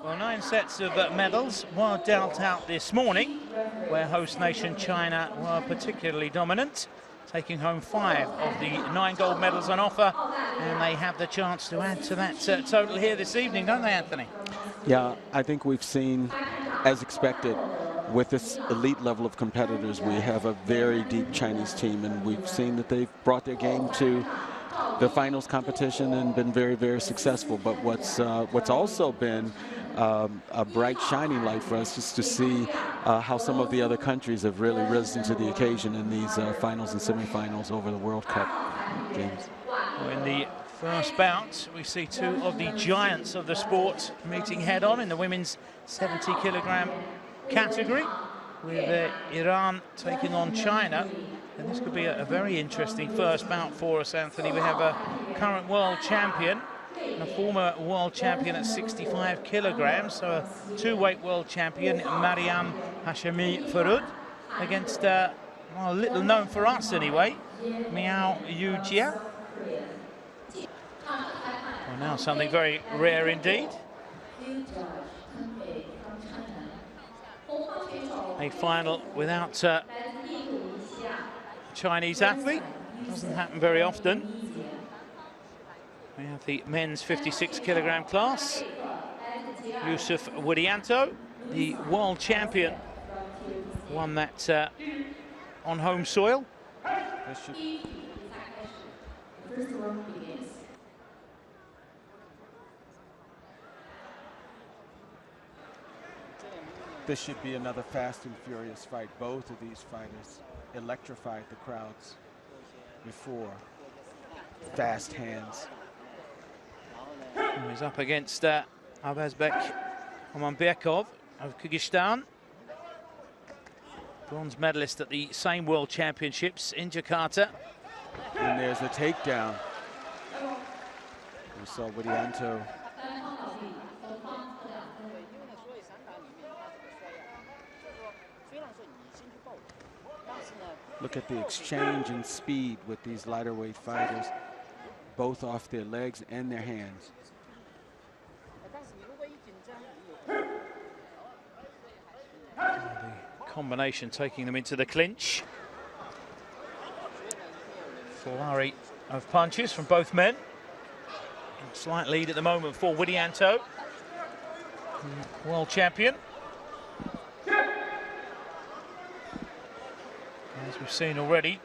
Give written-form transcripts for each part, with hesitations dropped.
Well, 9 sets of medals were dealt out this morning, where host nation China were particularly dominant, taking home 5 of the 9 gold medals on offer, and they have the chance to add to that total here this evening, don't they, Anthony? Yeah, I think we've seen, as expected, with this elite level of competitors, we have a very deep Chinese team, and we've seen that they've brought their game to the finals competition and been very, very successful. But what's also been a bright shining light for us is to see how some of the other countries have really risen to the occasion in these finals and semifinals over the World Cup games. Well, in the first bout, we see 2 of the giants of the sport meeting head-on in the women's 70-kilogram category, with Iran taking on China. And this could be a very interesting first bout for us, Anthony. We have a current world champion, a former world champion at 65 kilograms, so a 2-weight world champion, Mariam Hashemi Faroud, against, well, little known for us anyway, Miao Yujia. Well, now something very rare indeed. A final without a Chinese athlete. Doesn't happen very often. We have the men's 56-kilogram class. Yusuf Widianto, the world champion, won that on home soil. This should be another fast and furious fight. Both of these fighters electrified the crowds before. Fast hands. He's up against Avazbek Omanbekov of Kyrgyzstan, bronze medalist at the same World Championships in Jakarta. And there's a takedown. We saw Widianto. Look at the exchange and speed with these lighter weight fighters, both off their legs and their hands. The combination taking them into the clinch. Flurry of punches from both men. Slight lead at the moment for Widianto, world champion. As we've seen already,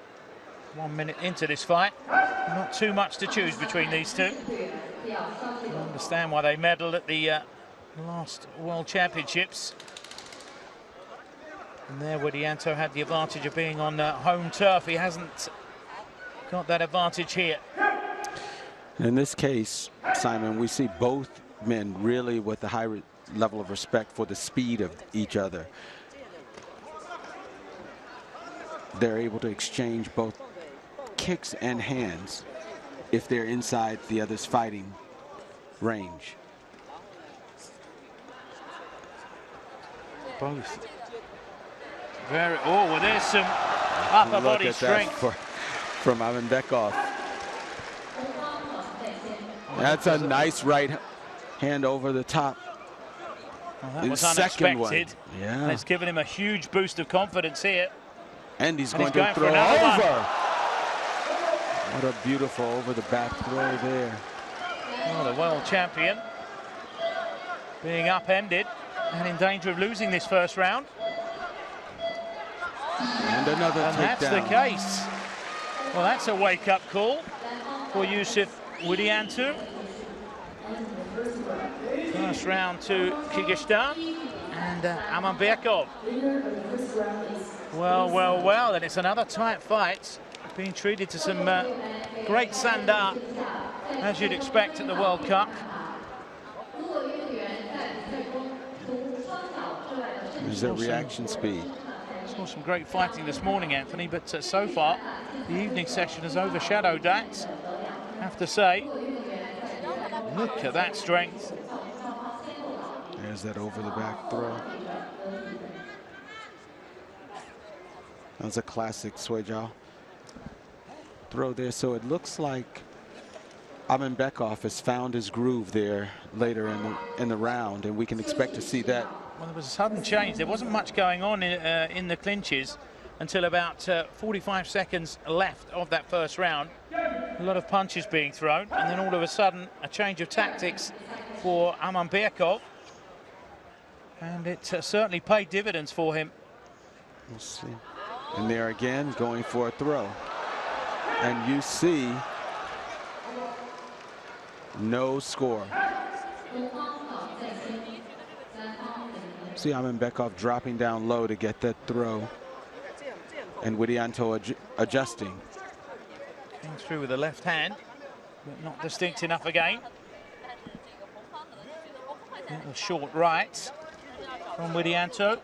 1 minute into this fight, not too much to choose between these two. I understand why they medalled at the last World Championships. And there Widianto had the advantage of being on home turf. He hasn't got that advantage here. In this case, Simon, we see both men really with a high level of respect for the speed of each other. They're able to exchange both kicks and hands if they're inside the other's fighting range. Both very, oh, well, there's some upper body strength from Omanbekov. That's a nice right hand over the top. Well, that was unexpected. Yeah. It's given him a huge boost of confidence here. And he's going to throw over. What a beautiful over the back throw there. Well, the world champion being upended and in danger of losing this first round. And another takedown. And that's the case. Well, that's a wake-up call for Yusuf Widianto. First round to Kyrgyzstan and Omanbekov. Well, well, well, and it's another tight fight. Being treated to some great Sanda, as you'd expect at the World Cup. There's their reaction speed. Saw some great fighting this morning, Anthony, but so far the evening session has overshadowed that, I have to say. Look at that strength. There's that over the back throw. That was a classic Suejiao throw there. So it looks like Bekov has found his groove there later in the round, and we can expect to see that. Well, there was a sudden change. There wasn't much going on in the clinches until about 45 seconds left of that first round. A lot of punches being thrown, and then all of a sudden a change of tactics for Bekov, and it certainly paid dividends for him. We'll see. And there again, going for a throw. And you see no score. See Bekov dropping down low to get that throw. And Widianto adjusting. Came through with the left hand, but not distinct enough again. Little short right from Widianto.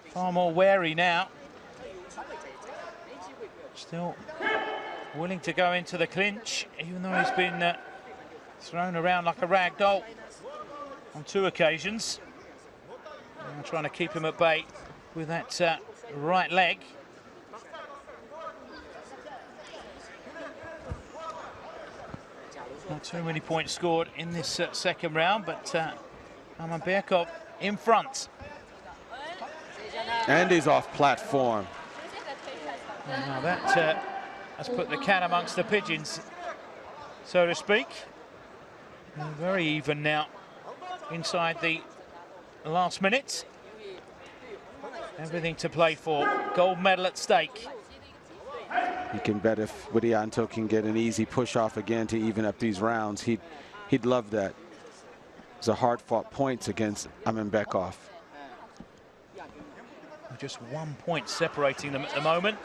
Far more wary now. Still willing to go into the clinch, even though he's been thrown around like a rag doll on 2 occasions. And trying to keep him at bay with that right leg. Not too many points scored in this second round, but Bekov in front. And he's off platform. Now that has put the cat amongst the pigeons, so to speak. And very even now inside the last minute. Everything to play for. Gold medal at stake. You can bet if Widianto can get an easy push off again to even up these rounds, he'd love that. It's a hard-fought points against Bekov. Just 1 point separating them at the moment.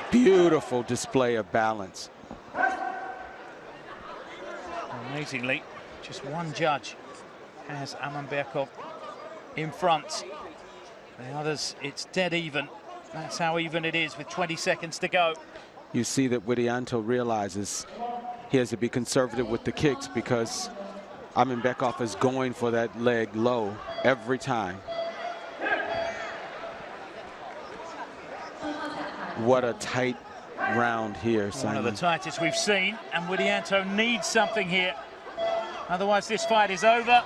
Beautiful display of balance. Amazingly, just one judge has Bekov in front. The others, it's dead even. That's how even it is with 20 seconds to go. You see that Widianto realizes he has to be conservative with the kicks because Bekov is going for that leg low every time. What a tight round here, Simon. One of the tightest we've seen, and Widianto needs something here. Otherwise, this fight is over.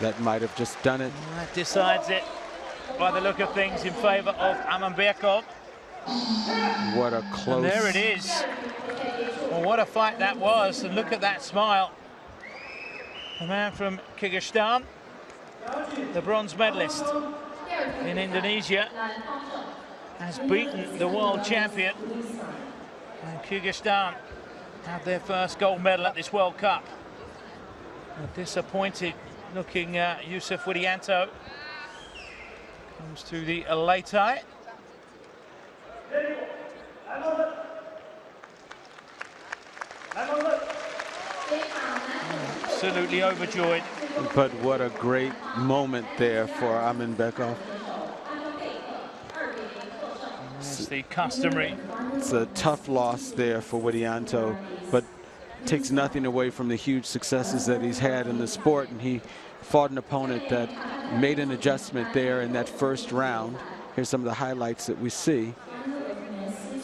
That might have just done it. And that decides it, by the look of things, in favor of Bekov. What a close... And there it is. Well, what a fight that was, and look at that smile. The man from Kyrgyzstan, the bronze medalist in Indonesia, has beaten the world champion. And Kyrgyzstan have their first gold medal at this World Cup. A disappointed looking Yusuf Widianto comes to the late eye. Absolutely overjoyed. But what a great moment there for Bekov. It's the customary. It's a tough loss there for Widianto, but takes nothing away from the huge successes that he's had in the sport. And he fought an opponent that made an adjustment there in that first round. Here's some of the highlights that we see.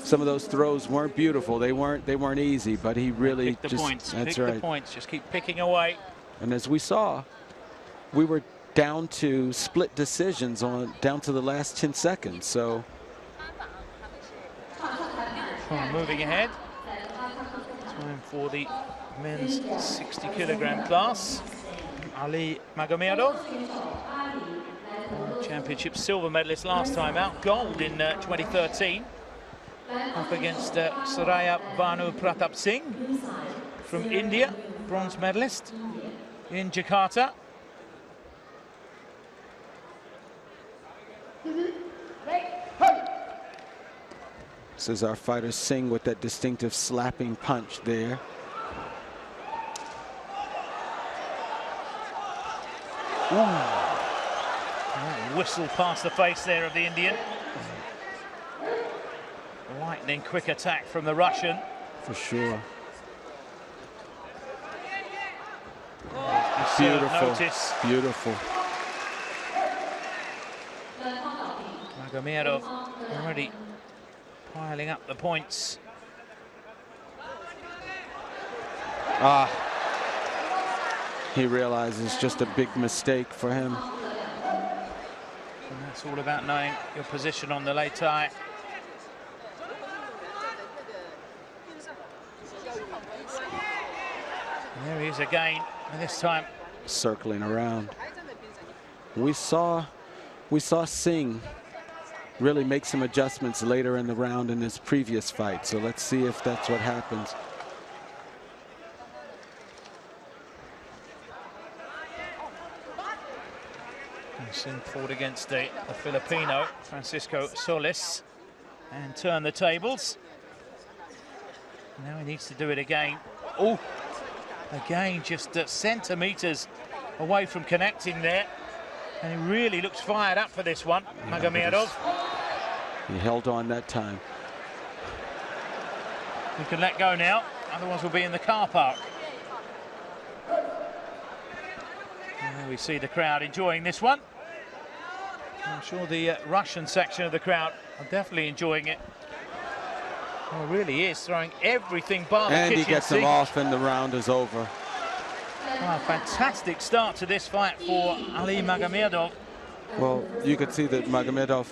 Some of those throws weren't beautiful. They weren't easy, but he really pick the points. That's pick right. the points. Just keep picking away. And as we saw, we were down to split decisions down to the last 10 seconds. So moving ahead. Time for the men's 60-kilogram class. Ali Magomedov, championship silver medalist last time out, gold in 2013. Up against Suraya Banu Pratap Singh from India, bronze medalist in Jakarta. This is our fighter Singh with that distinctive slapping punch there. Whistle past the face there of the Indian. Lightning quick attack from the Russian. For sure. Beautiful. Beautiful. Beautiful. Magomedov already piling up the points. He realizes just a big mistake for him. And that's all about knowing your position on the lei tai. And there he is again, and this time circling around. We saw Singh really make some adjustments later in the round in his previous fight, so let's see if that's what happens. Singh fought against the Filipino, Francisco Solis, and turned the tables. Now he needs to do it again. Oh, again, just centimetres away from connecting there. And he really looks fired up for this one, Magomedov. He held on that time. He can let go now, otherwise we'll be in the car park. And there we see the crowd enjoying this one. I'm sure the Russian section of the crowd are definitely enjoying it. Well, it really is throwing everything bar the kitchen And he gets sink. him off and the round is over. Well, fantastic start to this fight for Ali Magomedov. Well, you could see that Magomedov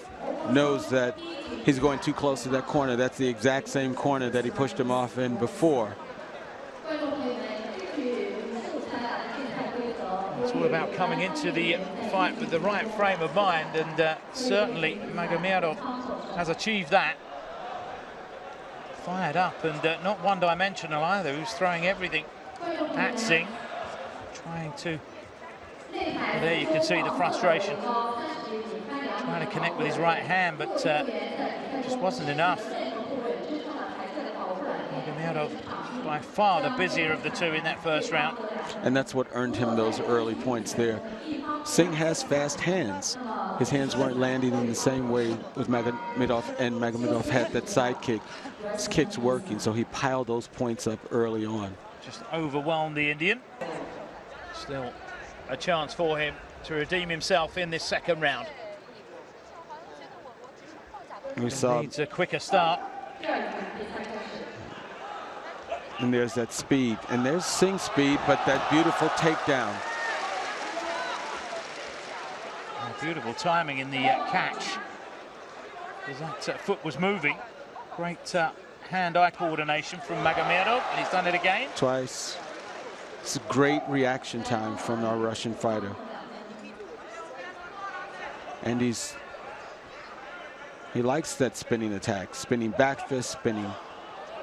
knows that he's going too close to that corner. That's the exact same corner that he pushed him off in before. It's all about coming into the fight with the right frame of mind, and certainly Magomedov has achieved that. Fired up and not one-dimensional either. He was throwing everything at Singh, trying to... Well, there you can see the frustration. Trying to connect with his right hand, but just wasn't enough. Magomedov by far the busier of the two in that first round. And that's what earned him those early points there. Singh has fast hands. His hands weren't landing in the same way with Magomedov, and Magomedov had that side kick. His kick's working, so he piled those points up early on. Just overwhelmed the Indian. Still a chance for him to redeem himself in this second round. We saw needs a quicker start. And there's that speed, and there's Singh's speed, but that beautiful takedown. Beautiful timing in the catch, because that foot was moving. Great hand-eye coordination from Magomedov, and he's done it again. Twice. It's a great reaction time from our Russian fighter. And he likes that spinning attack, spinning back fist, spinning.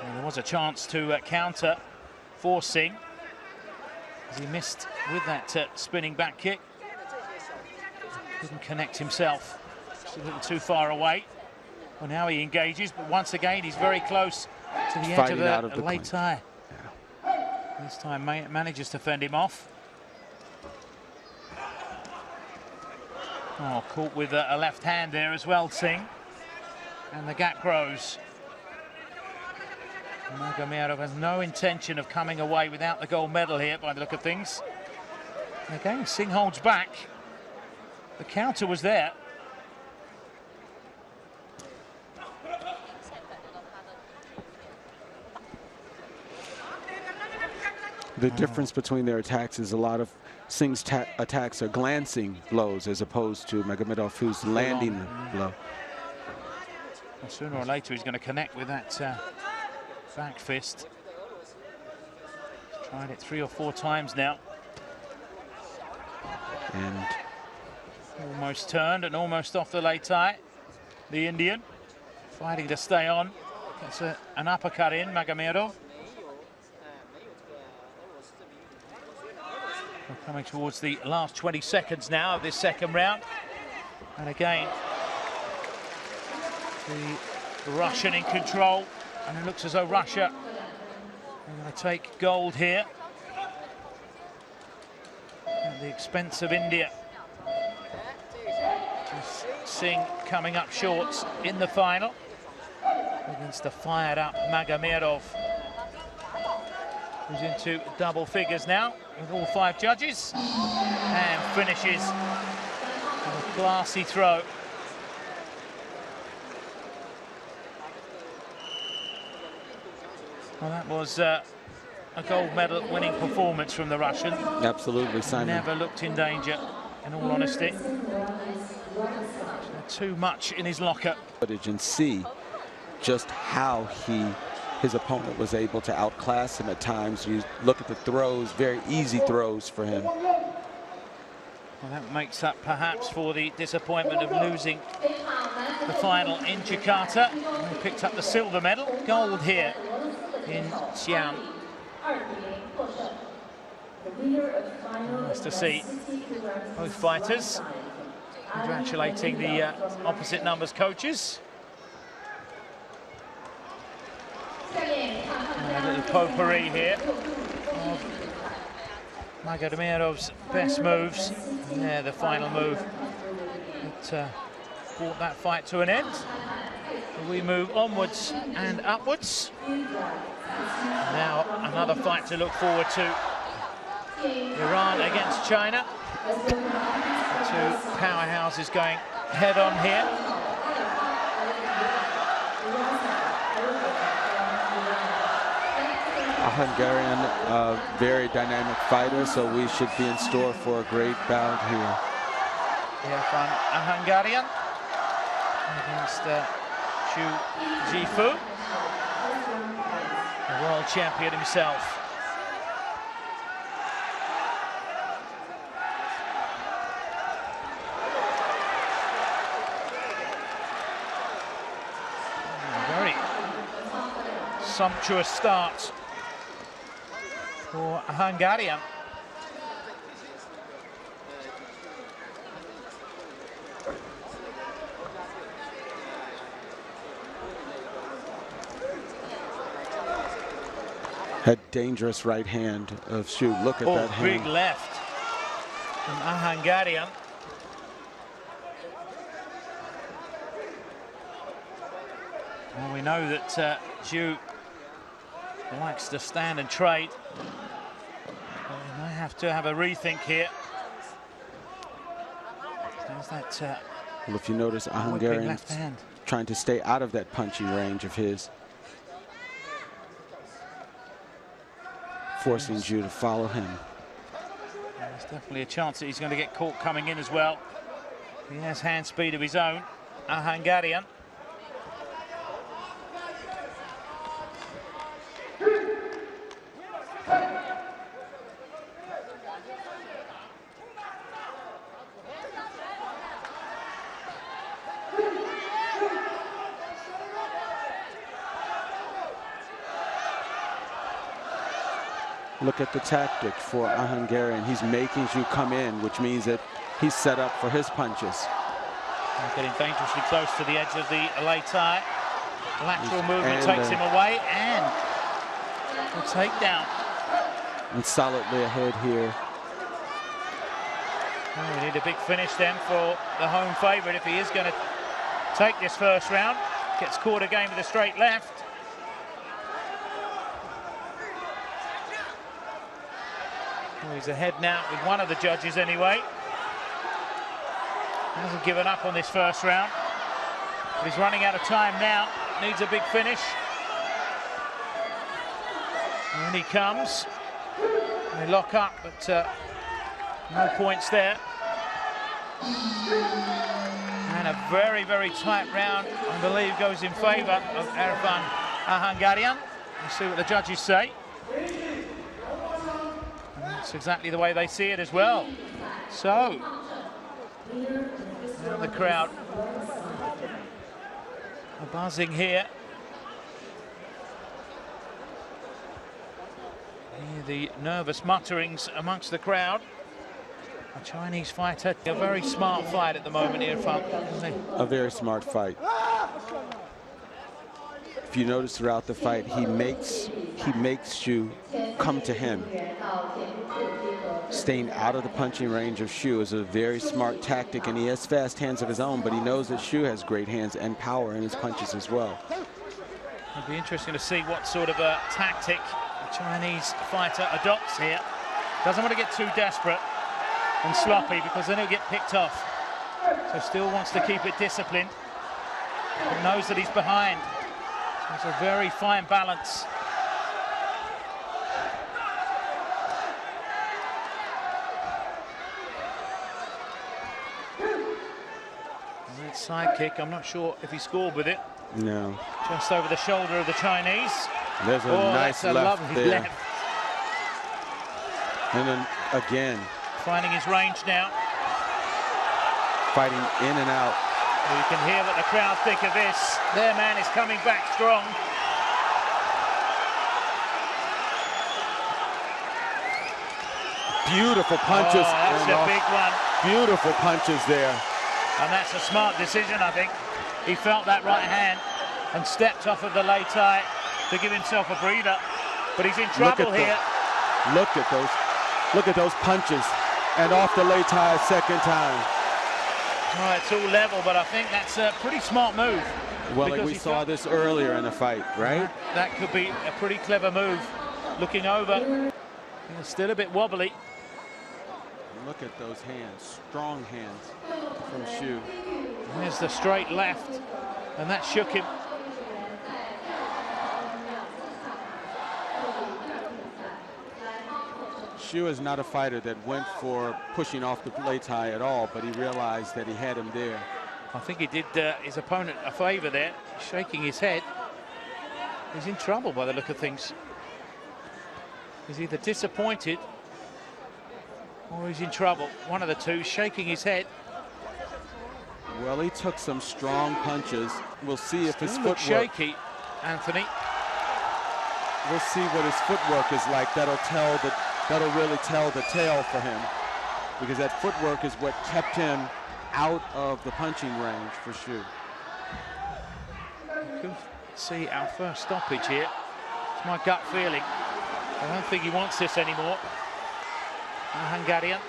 And there was a chance to counter for Singh, as he missed with that spinning back kick. Couldn't connect himself, just a little too far away. Well, now he engages, but once again he's very close to the edge of the lei tai. Yeah. This time manages to fend him off. Oh, caught with a left hand there as well, Singh. And the gap grows. Magomedov has no intention of coming away without the gold medal here, by the look of things. And again, Singh holds back. The counter was there. The difference between their attacks is a lot of Singh's attacks are glancing blows as opposed to Magomedov, who's landing the blow. Well, sooner or later he's going to connect with that back fist. He's tried it 3 or 4 times now. And almost turned and almost off the lei tai. The Indian fighting to stay on. Gets an uppercut in, Magomedov. We're coming towards the last 20 seconds now of this second round. And again, the Russian in control. And it looks as though Russia are going to take gold here at the expense of India. Singh coming up short in the final against the fired-up Magomedov, who's into double figures now with all 5 judges, and finishes with a classy throw. Well, that was a gold medal winning performance from the Russian. Absolutely, Simon. Never looked in danger, in all honesty. Too much in his locker. And see just how his opponent was able to outclass him at times. You look at the throws, very easy throws for him. Well, that makes up perhaps for the disappointment of losing the final in Jakarta. He picked up the silver medal, gold here in Xi'an. Nice to see both fighters congratulating the opposite numbers coaches. A little potpourri here of Magomedov's best moves. And there, the final move that brought that fight to an end. We move onwards and upwards. Now another fight to look forward to. Iran against China. The two powerhouses going head on here. A Hungarian, very dynamic fighter, so we should be in store for a great bout here. Here from a Hungarian against Xu Jifu, the world champion himself. Very sumptuous start for a Hungarian. That dangerous right hand of Xu. Look at that hand. Big left from a Hungarian. Well, we know that Xu likes to stand and trade. Well, we might have to have a rethink here. There's that. Well, if you notice, a Hungarian left hand trying to stay out of that punching range of his, forcing Xu to follow him. There's definitely a chance that he's going to get caught coming in as well. He has hand speed of his own, a Hungarian. Look at the tactic for a Hungarian. He's making Xu come in, which means that he's set up for his punches. Getting dangerously close to the edge of the lay tie. Lateral movement takes him away, and the takedown. And solidly ahead here. Oh, we need a big finish then for the home favourite if he is going to take this first round. Gets caught again with a straight left. Well, he's ahead now with one of the judges anyway. Hasn't given up on this first round. But he's running out of time now. Needs a big finish. And he comes. They lock up, but no points there. And a very, very tight round, I believe, goes in favour of Erfan Hungarian. We'll see what the judges say. That's exactly the way they see it as well. So, now the crowd are buzzing here. Hear the nervous mutterings amongst the crowd. A Chinese fighter, a very smart fight at the moment here, isn't he? A very smart fight. If you notice throughout the fight, he makes Xu come to him. Staying out of the punching range of Xu is a very smart tactic, and he has fast hands of his own, but he knows that Xu has great hands and power in his punches as well. It'll be interesting to see what sort of a tactic the Chinese fighter adopts here. Doesn't want to get too desperate and sloppy, because then he'll get picked off. So still wants to keep it disciplined, but knows that he's behind. There's a very fine balance side kick. I'm not sure if he scored with it. No. Just over the shoulder of the Chinese. There's a nice that's a left lovely there. left. And then again. Finding his range now. Fighting in and out. You can hear what the crowd think of this. Their man is coming back strong. Beautiful punches. Oh, that's a big one. Beautiful punches there. And that's a smart decision, I think. He felt that right hand and stepped off of the lei tai to give himself a breather. But he's in trouble here. Look at those punches. And off the lei tai a second time. Oh, it's all level, but I think that's a pretty smart move. Well, like we saw this earlier in the fight, right? That could be a pretty clever move. Looking over. He's still a bit wobbly. Look at those hands, strong hands from Xu. There's the straight left, and that shook him. Xu is not a fighter that went for pushing off the lei tai at all, but he realized that he had him there. I think he did his opponent a favor there, shaking his head. He's in trouble by the look of things. He's either disappointed or he's in trouble. One of the two, shaking his head. Well, he took some strong punches. We'll see if his footwork... shaky, Anthony. We'll see what his footwork is like. That'll really tell the tale for him, because that footwork is what kept him out of the punching range for Xu. You could see our first stoppage here. It's my gut feeling. I don't think he wants this anymore. Hungarian.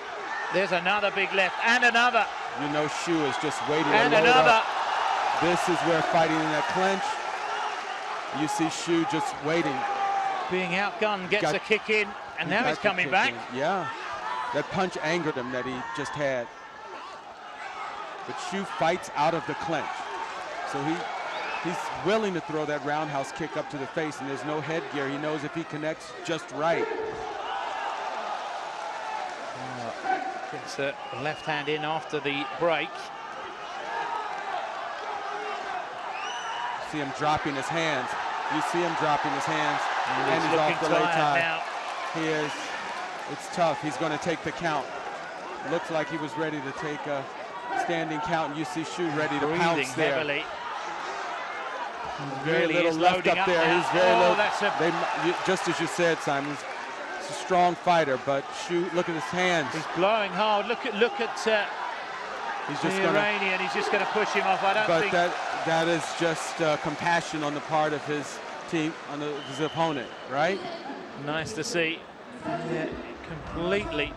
There's another big left and another. You know Xu is just waiting and to load another. Up. This is where fighting in that clinch. You see Xu just waiting. Being outgunned, gets a kick in, and now he's coming back. Yeah, that punch angered him that he just had. But Xu fights out of the clinch. So he's willing to throw that roundhouse kick up to the face, and there's no headgear. He knows if he connects just right. Gets a left hand in after the break. See him dropping his hands. You see him dropping his hands, and he's off the lei tai. Now. He is. It's tough. He's going to take the count. Looks like he was ready to take a standing count, and you see Xu ready to pounce there. Heavily. Very really little left up there. Now. He's very low. That's just as you said, Simon. He's a strong fighter, but Xu, look at his hands. He's blowing hard. Look at he's just the Iranian. He's just going to push him off. I don't think. But that is just compassion on the part of his team, on his opponent, right? Nice to see. Yeah, completely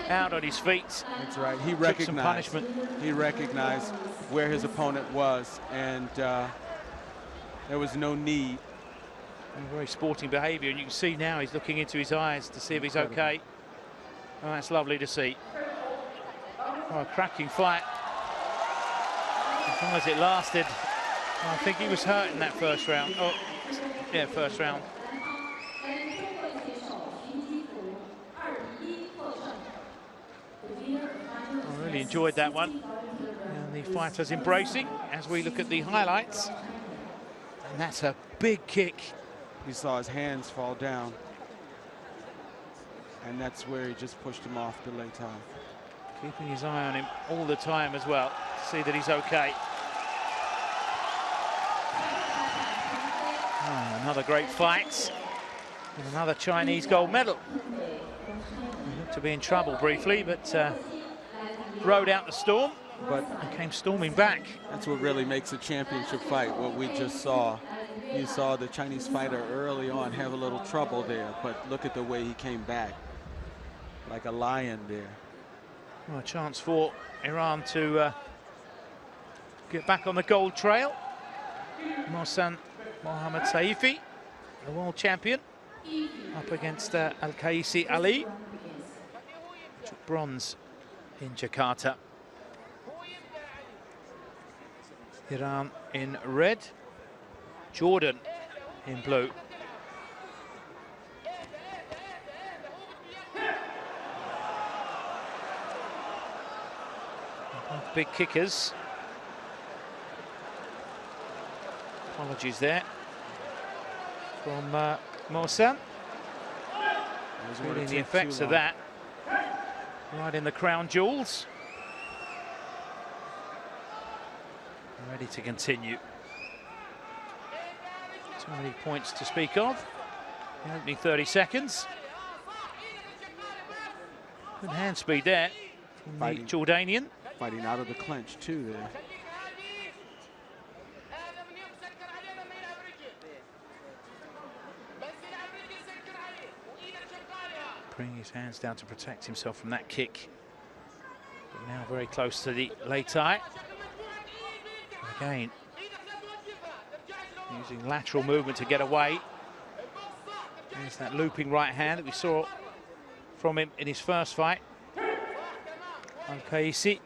out on his feet. That's right. He recognized some punishment. He recognized where his opponent was, and there was no need. Very sporting behavior, and you can see now he's looking into his eyes to see if he's okay. Oh, that's lovely to see. Oh, a cracking fight. As long as it lasted. I think he was hurt in that first round. Oh, yeah, first round. I really enjoyed that one. And the fighters embracing as we look at the highlights. And that's a big kick. We saw his hands fall down. And that's where he just pushed him off the lei tai. Keeping his eye on him all the time as well, to see that he's okay. Oh, another great fight. And another Chinese gold medal. He looked to be in trouble briefly, but rode out the storm and came storming back. That's what really makes a championship fight, what we just saw. You saw the Chinese fighter early on have a little trouble there, but look at the way he came back. Like a lion there. Well, a chance for Iran to get back on the gold trail. Mohsen Mohammad Saifi, the world champion, up against Al-Qaisi Ali, took bronze in Jakarta. Iran in red, Jordan in blue. Both big kickers. Apologies there from Mo-san. Feeling the effects of that. Right in the crown jewels. Ready to continue. Too many points to speak of. The opening 30 seconds. Good hand speed there from the Jordanian. Fighting out of the clinch too there. Bringing his hands down to protect himself from that kick. But now very close to the late eye. Again, using lateral movement to get away. There's that looping right hand that we saw from him in his first fight. Okay, see.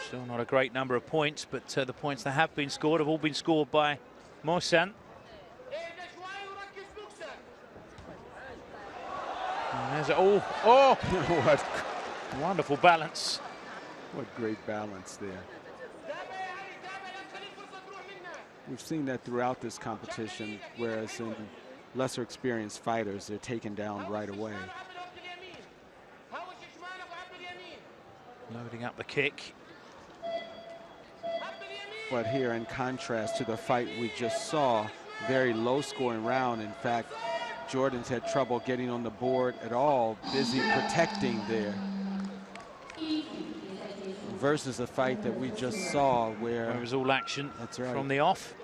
Still not a great number of points, but the points that have been scored have all been scored by Mo-san. There's it. Oh, what wonderful balance. What great balance there. We've seen that throughout this competition, whereas in lesser experienced fighters, they're taken down right away. Loading up the kick. But here, in contrast to the fight we just saw, very low scoring round. In fact, Jordan's had trouble getting on the board at all, busy protecting there. Versus a fight that we just saw where it was all action. That's right. From the off.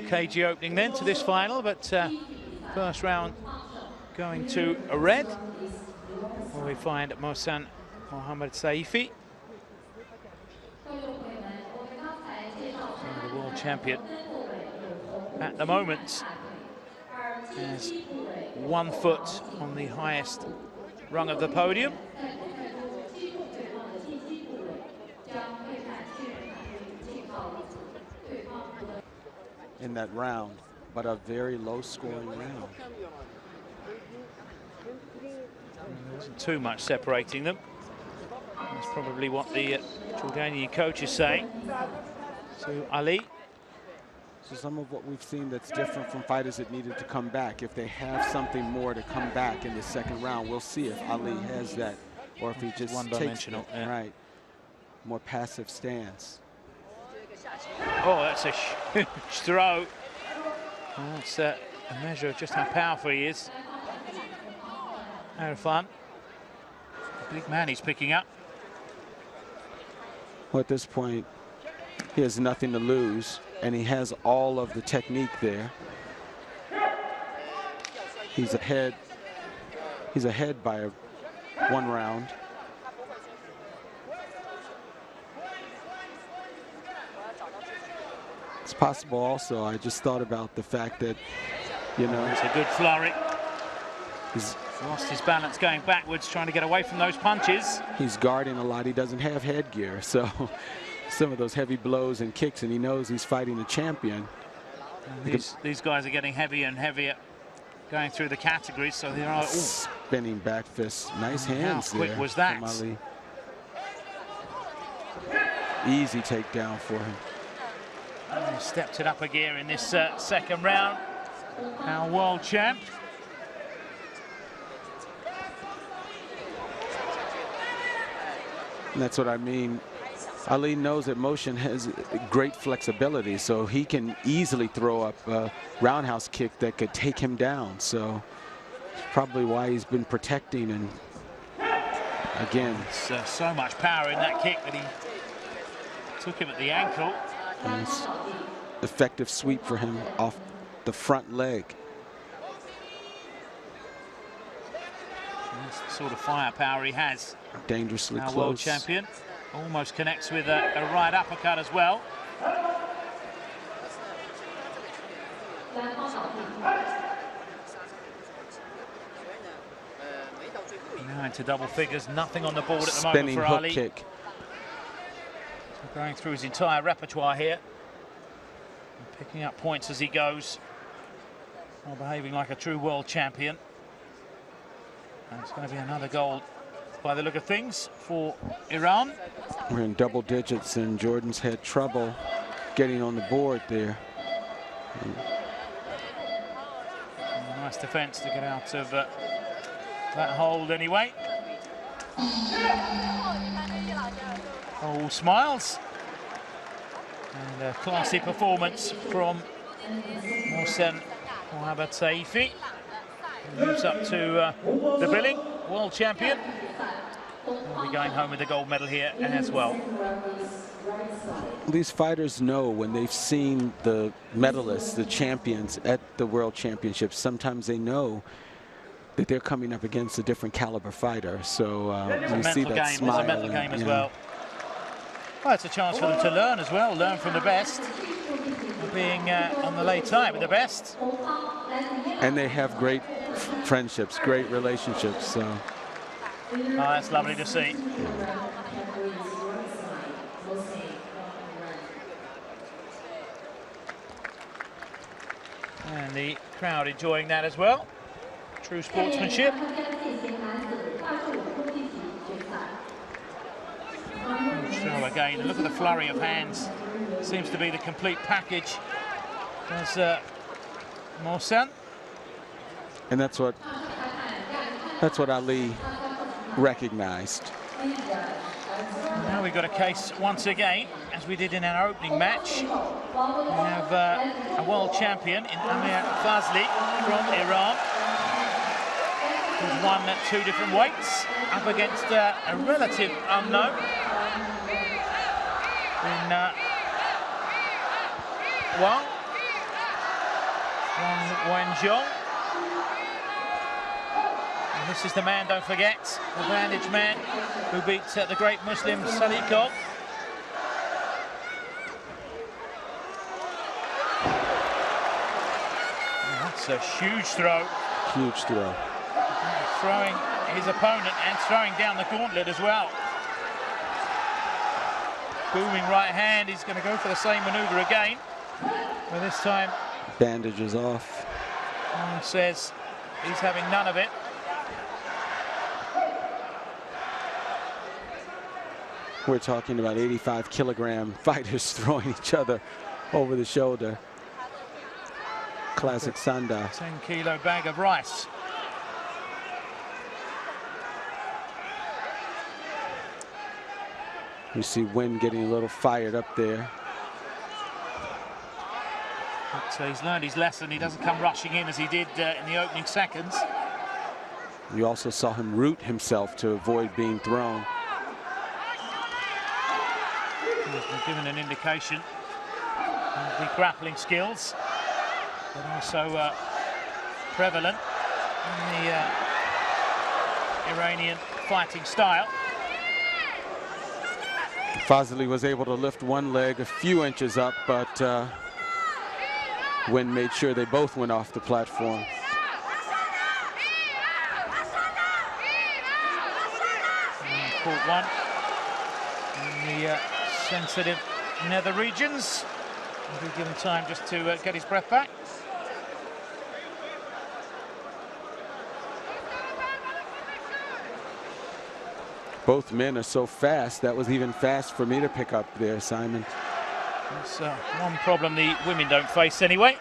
Cagey opening then to this final, but first round going to a red, where we find Mohsen Mohamed Saifi, the world champion at the moment, has 1 foot on the highest rung of the podium. In that round, but a very low scoring round. There wasn't too much separating them. That's probably what the Jordanian coach is saying to Ali. So some of what we've seen that's different from fighters that needed to come back. If they have something more to come back in the second round, we'll see if Ali has that, or if he just one-dimensional, takes right, more passive stance. Oh, that's a huge throw. Well, that's a measure of just how powerful he is. Arafan, the big man he's picking up. Well, at this point, he has nothing to lose, and he has all of the technique there. He's ahead. He's ahead by 1 round. It's possible also, I just thought about the fact that, you know, it's a good flurry. He's lost his balance going backwards, trying to get away from those punches. He's guarding a lot. He doesn't have headgear, so some of those heavy blows and kicks, and he knows he's fighting a champion. These guys are getting heavier and heavier going through the categories, so they are spinning back fists. Nice hands. How quick was that? Easy takedown for him. He stepped it up a gear in this second round. Our world champ. And that's what I mean. Ali knows that Motion has great flexibility, so he can easily throw up a roundhouse kick that could take him down. So probably why he's been protecting. And again, so much power in that kick that he took him at the ankle. Nice effective sweep for him off the front leg. That's the sort of firepower he has. Dangerously close. Our world champion almost connects with a right uppercut as well. Now into double figures, nothing on the board at the moment for Ali. Kick. So going through his entire repertoire here. picking up points as he goes, while behaving like a true world champion. And it's going to be another goal by the look of things for Iran. We're in double digits, and Jordan's had trouble getting on the board there. Nice defense to get out of that hold anyway. All smiles. And a classy performance from Mohsen Mohamed Saifi, who moves up to the billing, world champion. He'll be going home with the gold medal here as well. These fighters know when they've seen the medalists, the champions at the World Championships, sometimes they know that they're coming up against a different caliber fighter. So you see that smile. It's a mental game as well. Well, it's a chance for them to learn as well, learn from the best, being on the late side with the best. And they have great friendships, great relationships. So. Oh, that's lovely to see. And the crowd enjoying that as well. True sportsmanship. Throw again. Look at the flurry of hands. Seems to be the complete package. There's Mohsen. And that's what Ali recognized. Now we've got a case once again, as we did in our opening match. We have a world champion in Amir Fazli from Iran, who's won at 2 different weights, up against a relative unknown in Wang Wenjiang. And this is the man, don't forget, the bandage man who beat the great Muslim Salikov. That's a huge throw. Huge throw. Throwing his opponent and throwing down the gauntlet as well. Booming right hand. He's going to go for the same maneuver again, but this time bandages off. Wang says he's having none of it. We're talking about 85-kilogram fighters throwing each other over the shoulder. Classic Sanda. 10-kilo bag of rice. You see Wynn getting a little fired up there. But he's learned his lesson. He doesn't come rushing in as he did in the opening seconds. You also saw him root himself to avoid being thrown. He's been given an indication of the grappling skills, but also prevalent in the Iranian fighting style. Fazli was able to lift one leg a few inches up, but Wynn made sure they both went off the platform. And caught one in the sensitive nether regions. He'll be given time just to get his breath back. Both men are so fast. That was even fast for me to pick up there, Simon. That's one problem the women don't face anyway.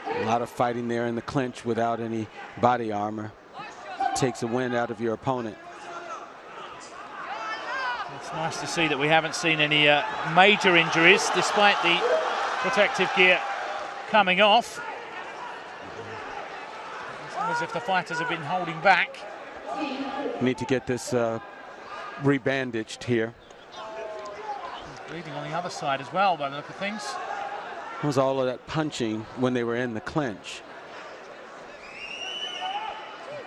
A lot of fighting there in the clinch without any body armor. Takes a wind out of your opponent. It's nice to see that we haven't seen any major injuries despite the protective gear coming off. It's as if the fighters have been holding back. Need to get this rebandaged here. He's bleeding on the other side as well by the look of things. It was all of that punching when they were in the clinch.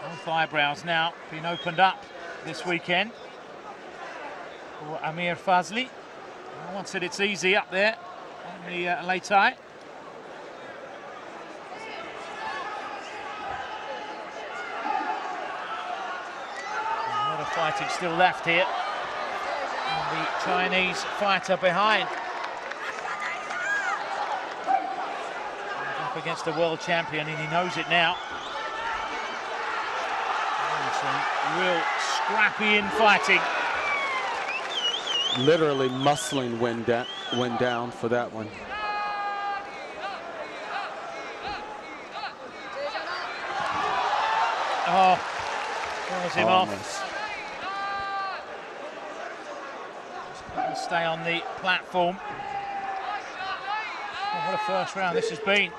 Both eyebrows now being opened up this weekend for Amir Fazli. I once said it's easy up there on the late eye. A lot of fighting still left here. And the Chinese fighter behind up against a world champion, and he knows it now. Some real scrappy infighting. Literally muscling Wen down for that one. Oh, throws him off. Stay on the platform. Oh, what a first round this has been.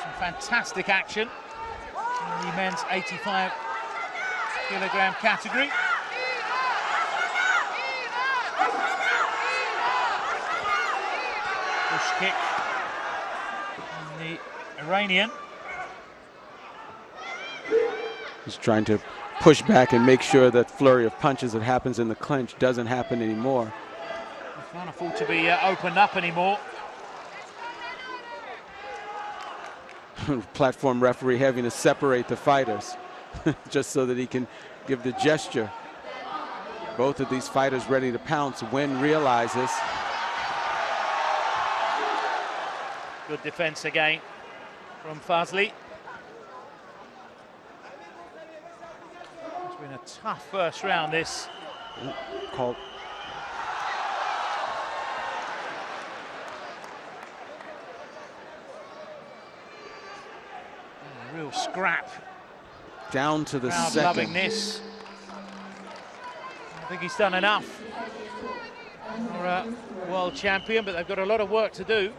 Some fantastic action in the men's 85 kilogram category. Push kick from the Iranian. He's trying to push back and make sure that flurry of punches that happens in the clinch doesn't happen anymore. He can't afford to be opened up anymore. Platform referee having to separate the fighters just so that he can give the gesture. Both of these fighters ready to pounce. Wen realizes. Good defense again from Fazli. It's been a tough first round, this. Called. Real scrap. Down to the Crowd second. Loving this. I think he's done enough for a world champion, but they've got a lot of work to do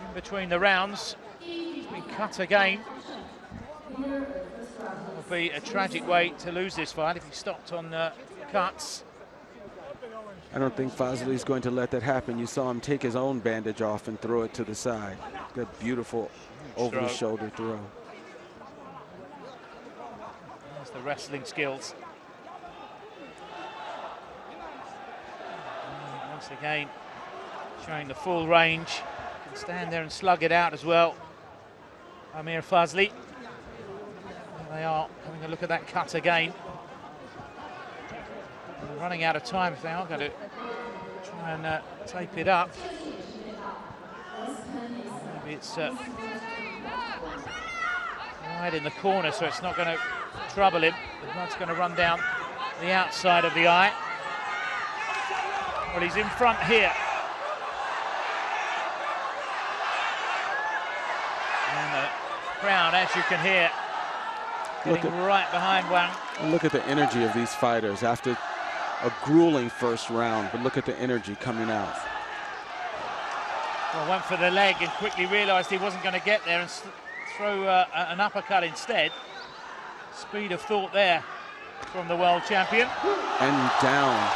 in between the rounds. He's been cut again. It would be a tragic way to lose this fight if he stopped on cuts. I don't think Fazli's going to let that happen. You saw him take his own bandage off and throw it to the side. Good, beautiful over the shoulder throw. There's the wrestling skills. And once again, showing the full range. Can stand there and slug it out as well. Amir Fazli. There they are having a look at that cut again. They're running out of time if they are going to try and tape it up. Maybe it's right in the corner, so it's not going to trouble him. The blood's going to run down the outside of the eye. Well, he's in front here. And the crowd, as you can hear, getting right behind Wang. Look at the energy of these fighters after a grueling first round, but look at the energy coming out. Well, went for the leg and quickly realised he wasn't going to get there and throw an uppercut instead. Speed of thought there from the world champion. And down.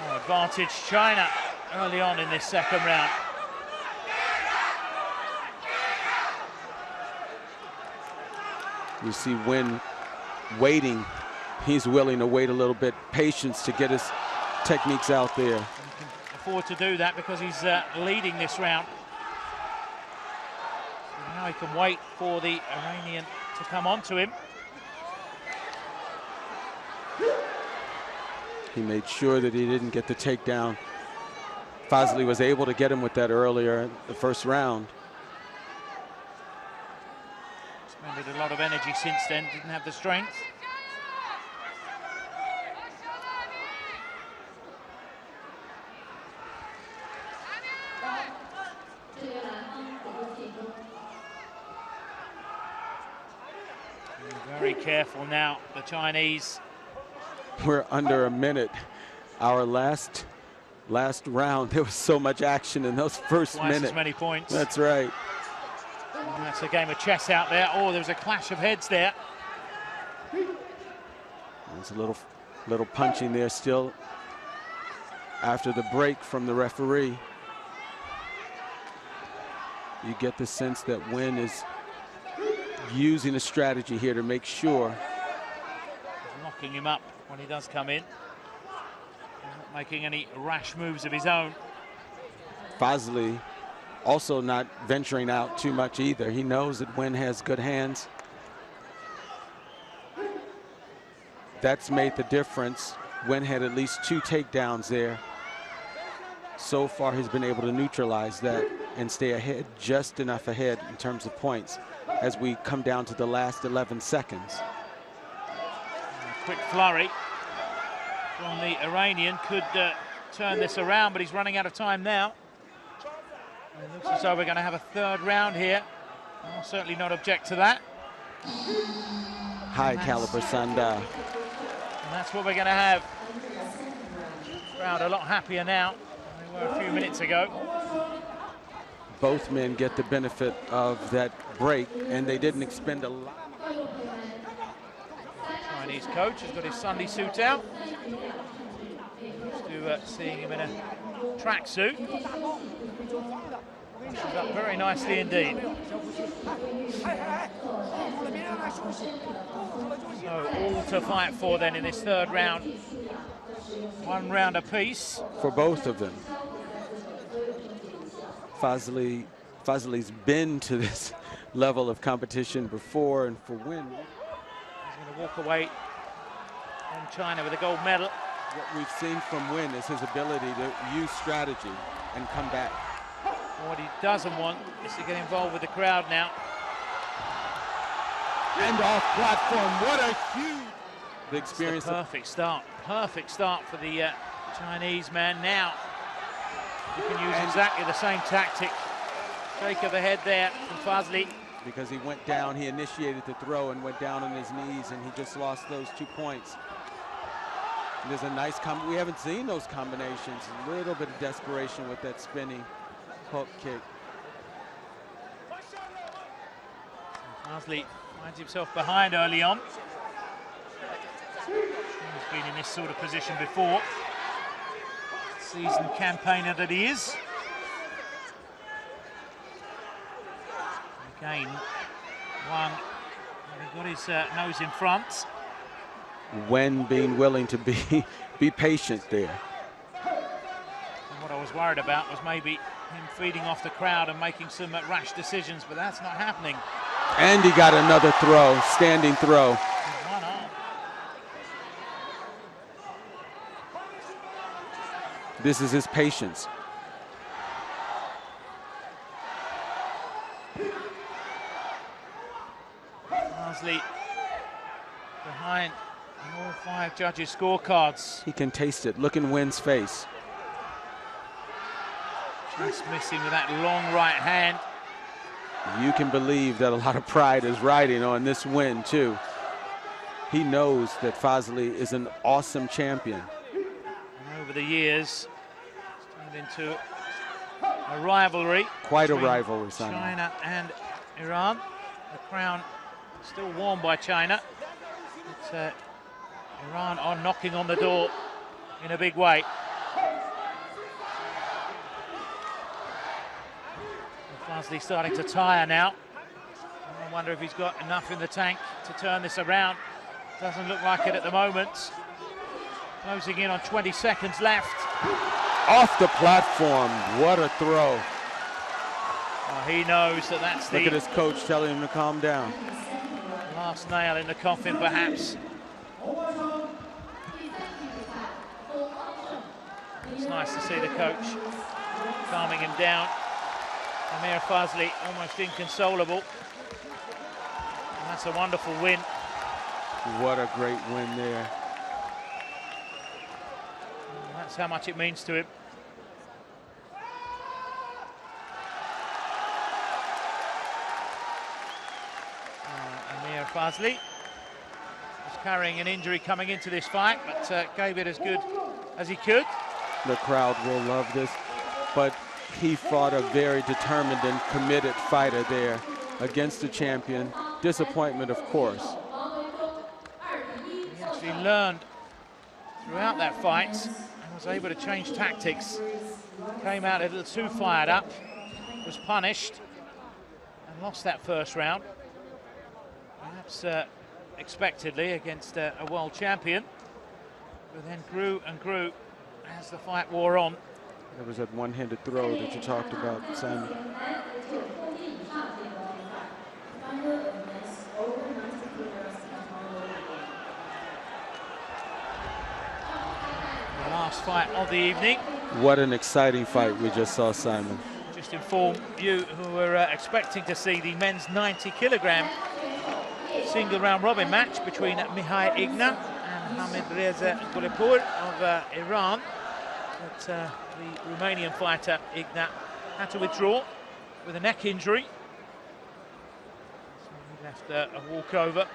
Oh, advantage China early on in this second round. You see Wen waiting. He's willing to wait a little bit. Patience to get his techniques out there. He can afford to do that because he's leading this round. And now he can wait for the Iranian to come onto him. He made sure that he didn't get the takedown. Fazli was able to get him with that earlier in the first round. Spended a lot of energy since then, didn't have the strength. Very careful now, the Chinese. We're under a minute. Our last round, there was so much action in those first Twice minutes. as many points. That's right. And that's a game of chess out there. Oh, there was a clash of heads there. There's a little punching there still after the break from the referee. You get the sense that Wen is using a strategy here to make sure. Locking him up when he does come in. He's not making any rash moves of his own. Fazli also not venturing out too much either. He knows that Wen has good hands. That's made the difference. Wen had at least 2 takedowns there. so far he's been able to neutralize that and stay ahead, just enough ahead in terms of points as we come down to the last 11 seconds. A quick flurry from the Iranian could turn this around, but he's running out of time now. It looks as though we're going to have a third round here. I'll certainly not object to that. High caliber Sanda. And that's what we're going to have. Crowd a lot happier now than they were a few minutes ago. Both men get the benefit of that break, and they didn't expend a lot. Chinese coach has got his Sunday suit out. Used to seeing him in a tracksuit. Pushes up very nicely indeed. So all to fight for then in this third round. 1 round apiece. For both of them. Fazli's been to this level of competition before, and for Win, he's going to walk away from China with a gold medal. What we've seen from Win is his ability to use strategy and come back. What he doesn't want is to get involved with the crowd now. And off platform, what a huge experience. Perfect start for the Chinese man. Now he can use exactly the same tactic. Shake of the head there from Fazli. Because he went down, he initiated the throw and went down on his knees, and he just lost those 2 points. And there's a nice we haven't seen those combinations. A little bit of desperation with that spinning hook kick. Fazli finds himself behind early on. He's been in this sort of position before. Seasoned campaigner that he is. Again, he got his nose in front. When being willing to be patient there. And what I was worried about was maybe him feeding off the crowd and making some rash decisions, but that's not happening. And he got another throw, standing throw. One arm. This is his patience. Fazli behind all 5 judges' scorecards. He can taste it. Look in Win's face. Just missing with that long right hand. You can believe that a lot of pride is riding on this win too. He knows that Fazli is an awesome champion. And over the years, it's turned into a rivalry. Quite a rivalry, Simon. China and Iran. The crown still worn by China. But Iran are knocking on the door in a big way. Fazli starting to tire now. I wonder if he's got enough in the tank to turn this around. Doesn't look like it at the moment. Closing in on 20 seconds left. Off the platform, what a throw. Oh, he knows that that's Look at his coach telling him to calm down. Last nail in the coffin, perhaps. It's nice to see the coach calming him down. Amir Fazli almost inconsolable. And that's a wonderful win. What a great win there. And that's how much it means to him. Amir Fazli was carrying an injury coming into this fight, but gave it as good as he could. The crowd will love this, but he fought a very determined and committed fighter there against the champion. Disappointment, of course. He actually learned throughout that fight and was able to change tactics. Came out a little too fired up, was punished, and lost that first round. Perhaps expectedly against a world champion, but then grew and grew as the fight wore on. There was that one-handed throw that you talked about, Simon. The last fight of the evening. What an exciting fight we just saw, Simon. Just inform you who were expecting to see the men's 90-kilogram single round robin match between Mihai Igna and Hamid Reza Gulipur of Iran. But the Romanian fighter Igna had to withdraw with a neck injury. So he left a walkover.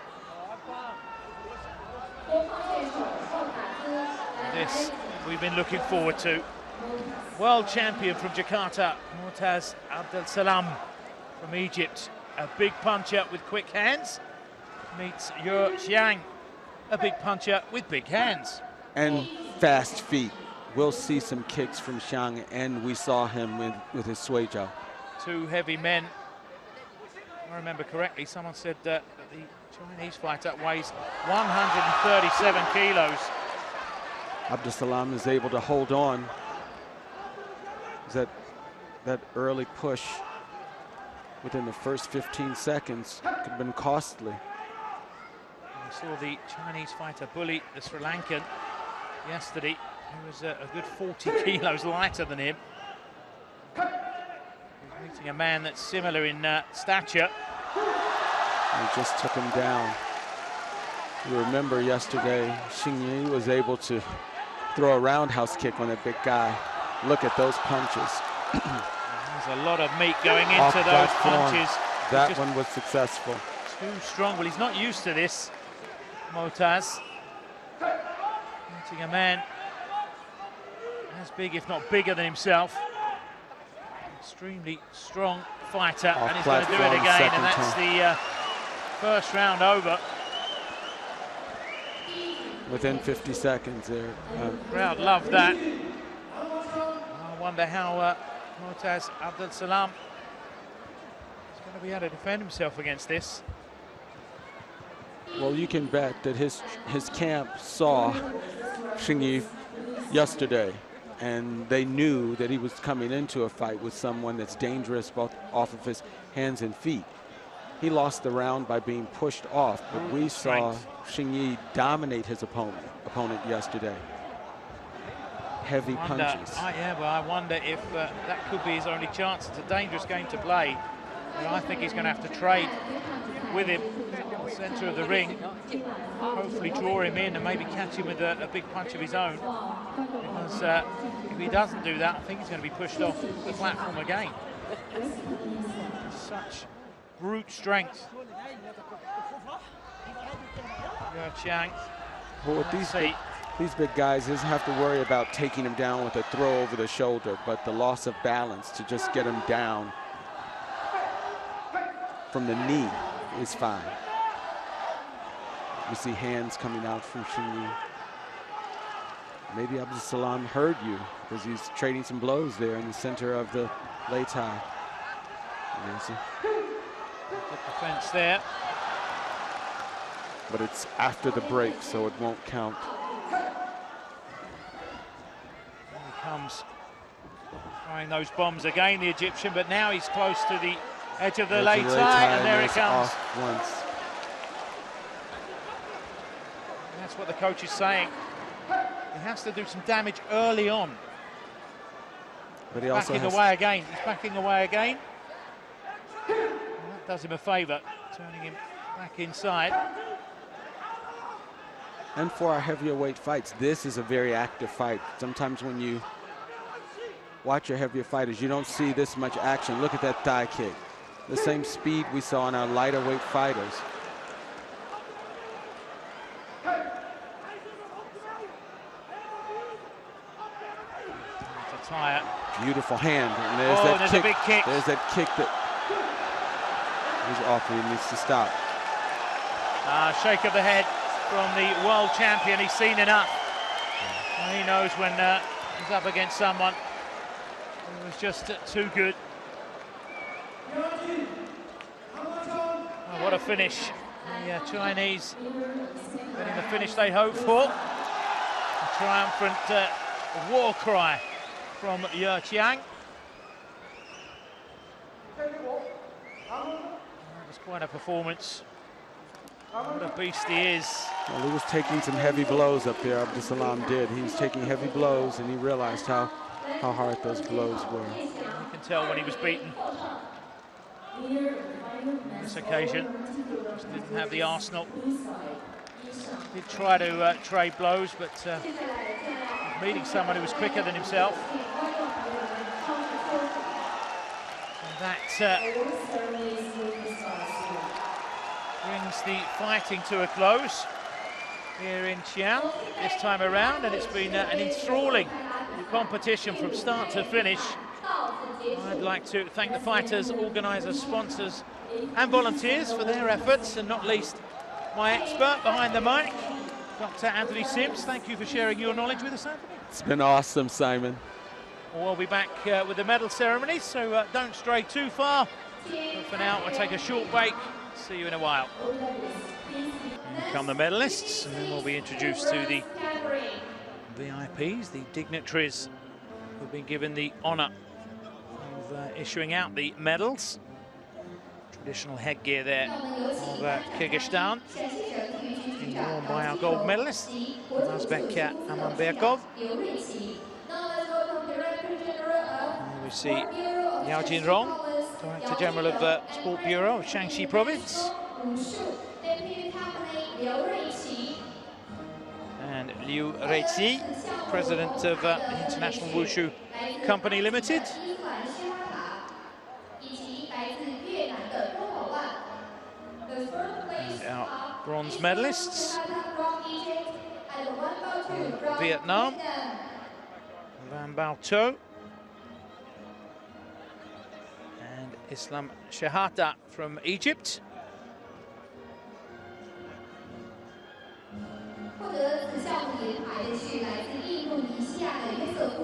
This we've been looking forward to. World champion from Jakarta, Mortaz Abdel-Salam from Egypt. A big puncher with quick hands. Meets Ye Xiang, a big puncher with big hands. And fast feet. We'll see some kicks from Xiang, and we saw him with his sway jaw. Two heavy men. If I remember correctly, someone said that the Chinese fighter weighs 137 kilos. Abdel-Salam is able to hold on. That early push within the first 15 seconds could have been costly. We saw the Chinese fighter bully the Sri Lankan yesterday. He was a good 40 kilos lighter than him. He's meeting a man that's similar in stature. He just took him down. You remember yesterday, Xing Yi was able to throw a roundhouse kick on that big guy. Look at those punches. There's a lot of meat going into those punches. That one was successful. Too strong. Well, he's not used to this, Mortaz. Meeting a man as big, if not bigger than himself. Extremely strong fighter, and he's going to do it again, and that's the first round over. Within 50 seconds there. Crowd loved that. I wonder how Mortaz Abdel-Salam is going to be able to defend himself against this. Well, you can bet that his camp saw Xing Yi yesterday, and they knew that he was coming into a fight with someone that's dangerous both off of his hands and feet. He lost the round by being pushed off, but we saw Xing Yi dominate his opponent yesterday. Heavy punches. Yeah, well, I wonder if that could be his only chance. It's a dangerous game to play. But I think he's going to have to trade with him in the centre of the ring. Hopefully draw him in and maybe catch him with a big punch of his own. Because if he doesn't do that, I think he's going to be pushed off the platform again. Such brute strength. Ye Xiang. Well, with these big guys, he doesn't have to worry about taking him down with a throw over the shoulder, but the loss of balance to just get him down from the knee is fine. You see hands coming out from Xing Yi. Maybe Abdel-Salam heard you because he's trading some blows there in the center of the lei tai. Good defense there. But it's after the break, so it won't count. Here he comes, trying those bombs again, the Egyptian, but now he's close to the edge of the lei tai, and there it comes. Once. That's what the coach is saying. He has to do some damage early on. But he also backing away again. He's backing away again. And that does him a favour, turning him back inside. And for our heavier weight fights, this is a very active fight. Sometimes when you watch your heavier fighters, you don't see this much action. Look at that thigh kick. The same speed we saw in our lighter weight fighters. To tire. Beautiful hand. And there's there's a big kick. There's that kick that he's off. He needs to stop. Shake of the head from the world champion. He's seen enough. Well, he knows when he's up against someone who was just too good. Oh, what a finish. The Chinese getting the finish they hoped for. A triumphant war cry from Ye Xiang. That was quite a performance. What a beast he is. Well, he was taking some heavy blows up there, Abdusalam did. He was taking heavy blows, and he realized how hard those blows were. You can tell when he was beaten. On this occasion, just didn't have the arsenal. Did try to trade blows, but meeting someone who was quicker than himself. And that brings the fighting to a close here in Xi'an this time around, and it's been an enthralling competition from start to finish. I'd like to thank the fighters, organisers, sponsors and volunteers for their efforts, and not least my expert behind the mic, Dr. Anthony Sims. Thank you for sharing your knowledge with us, Anthony. It's been awesome, Simon. We'll be back with the medal ceremony, so don't stray too far. But for now, we'll take a short break. See you in a while. Here come the medalists, and then we'll be introduced to the VIPs, the dignitaries who've been given the honour of issuing out the medals. Traditional headgear there of Kyrgyzstan, being worn by our gold medalist, Nazbek Amanberkov. And we see Yao Jinrong, Director General of Sport Bureau of Shaanxi Province. And Liu Reiqi, President of International Wushu Company Limited. And our bronze medalists from Vietnam, Van Bao To and Islam Shahata from Egypt.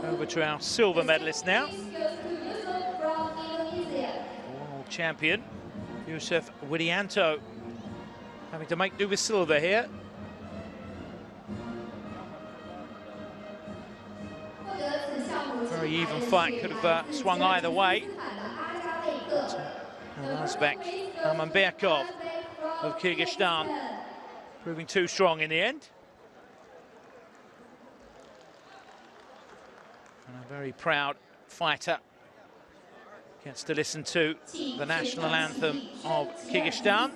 Over to our silver medalist now, world champion Yusuf Widianto, having to make do with silver here. Very even fight, could have swung either way. Nazbek Amanberkov of Kyrgyzstan proving too strong in the end. And a very proud fighter gets to listen to the national anthem of Kyrgyzstan.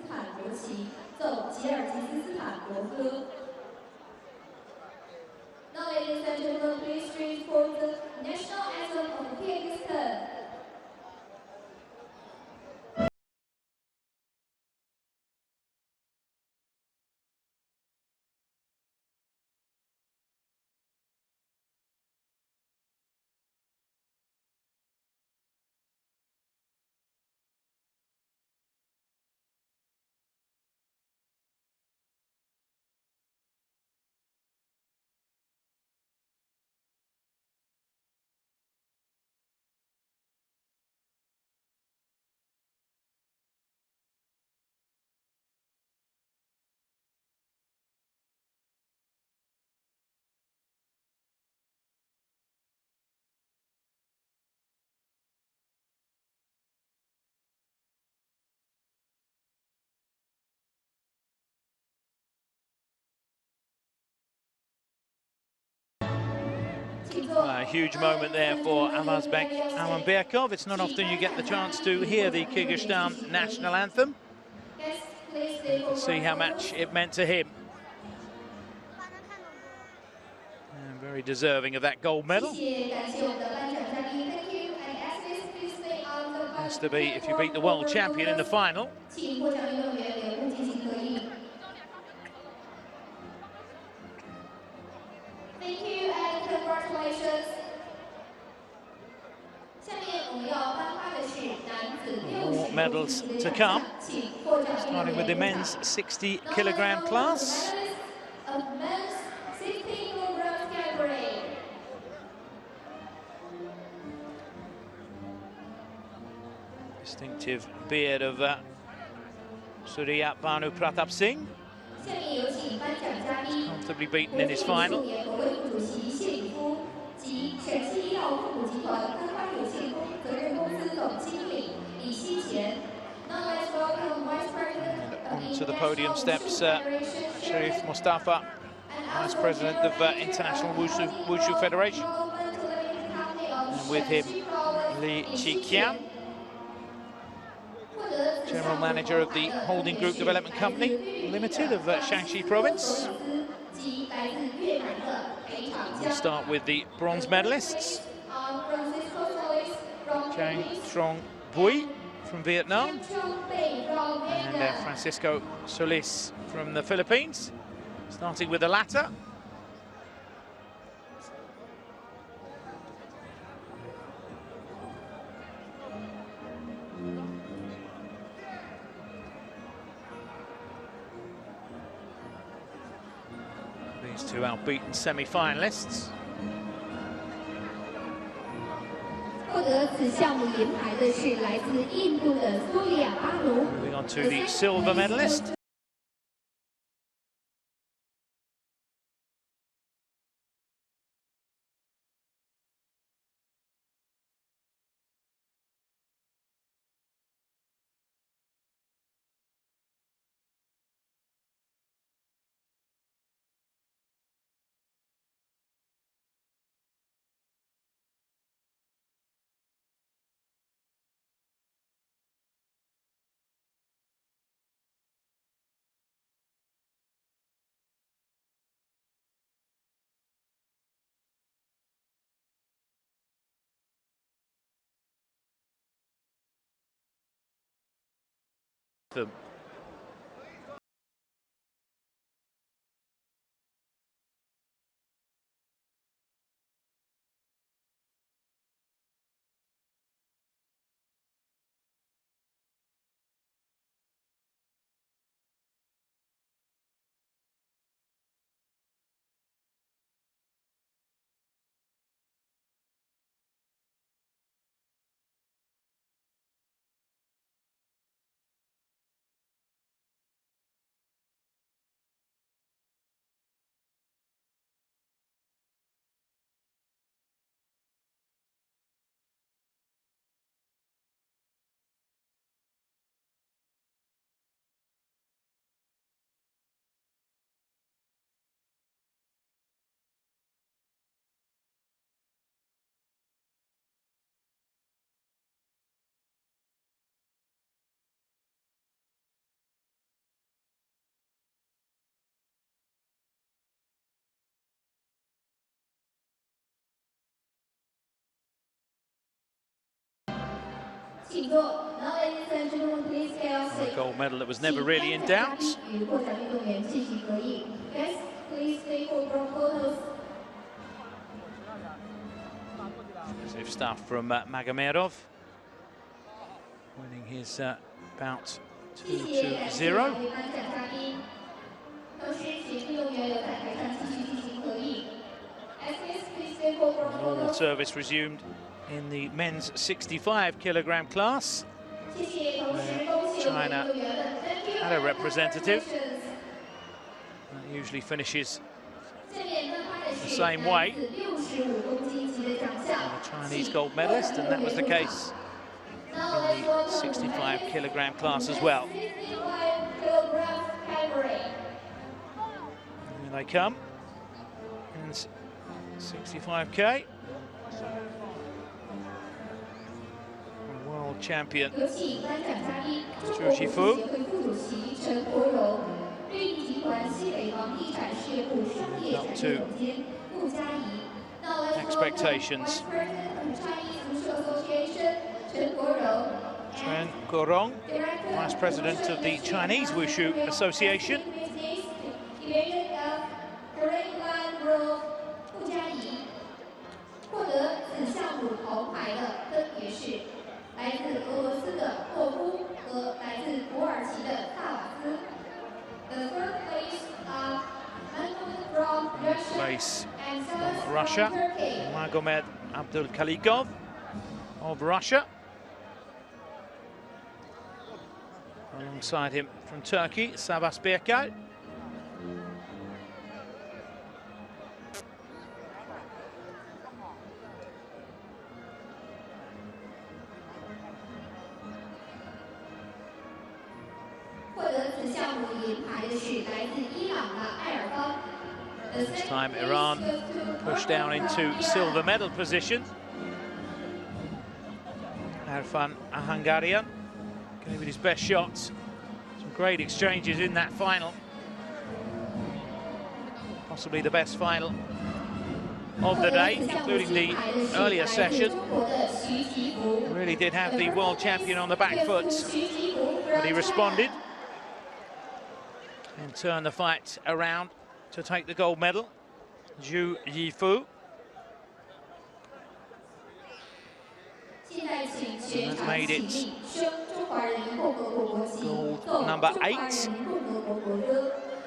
Now, ladies and gentlemen, please join for the national anthem of Kyrgyzstan. A huge moment there for Nazbek Amanberkov. It's not often you get the chance to hear the Kyrgyzstan national anthem. You can see how much it meant to him. And very deserving of that gold medal. Has to be if you beat the world champion in the final. Thank you and congratulations. More medals to come, starting with the men's 60-kilogram class. Distinctive beard of Surya Bhanu Pratap Singh. Comfortably beaten in his final. And onto the podium steps Sharif Mustafa, Vice President of International Wushu Federation, and with him Li Qiqian, General Manager of the Holding Group Development Company Limited of Shaanxi Province. We start with the bronze medalists. Chang Trong Bui from Vietnam and Francisco Solis from the Philippines. Starting with the latter. These two outbeaten semi-finalists. Moving on to the silver medalist. Them. A gold medal that was never really in doubt. Impressive stuff from Magomerov, winning his bout 2-0. Normal service resumed in the men's 65-kilogram class, where China had a representative. That usually finishes the same way, a Chinese gold medalist, and that was the case in the 65-kilogram class as well. Here they come, and 65k. World champion Zhu Shifu. Up to expectations. Chen Guorong, Vice President of the Chinese Wushu Association. Place from Russia, Magomed Abdulkaligov of Russia. Alongside him from Turkey, Sabas Birkay. This time Iran pushed down into silver medal position. Arfan Ahangarian gave it his best shots. Some great exchanges in that final. Possibly the best final of the day, including the earlier session. Really did have the world champion on the back foot, but he responded and turned the fight around to take the gold medal. Zhu Yifu. And has made it gold number 8.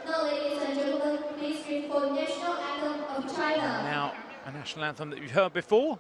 Now, ladies and gentlemen, please read for national anthem of China. Now, a national anthem that you've heard before.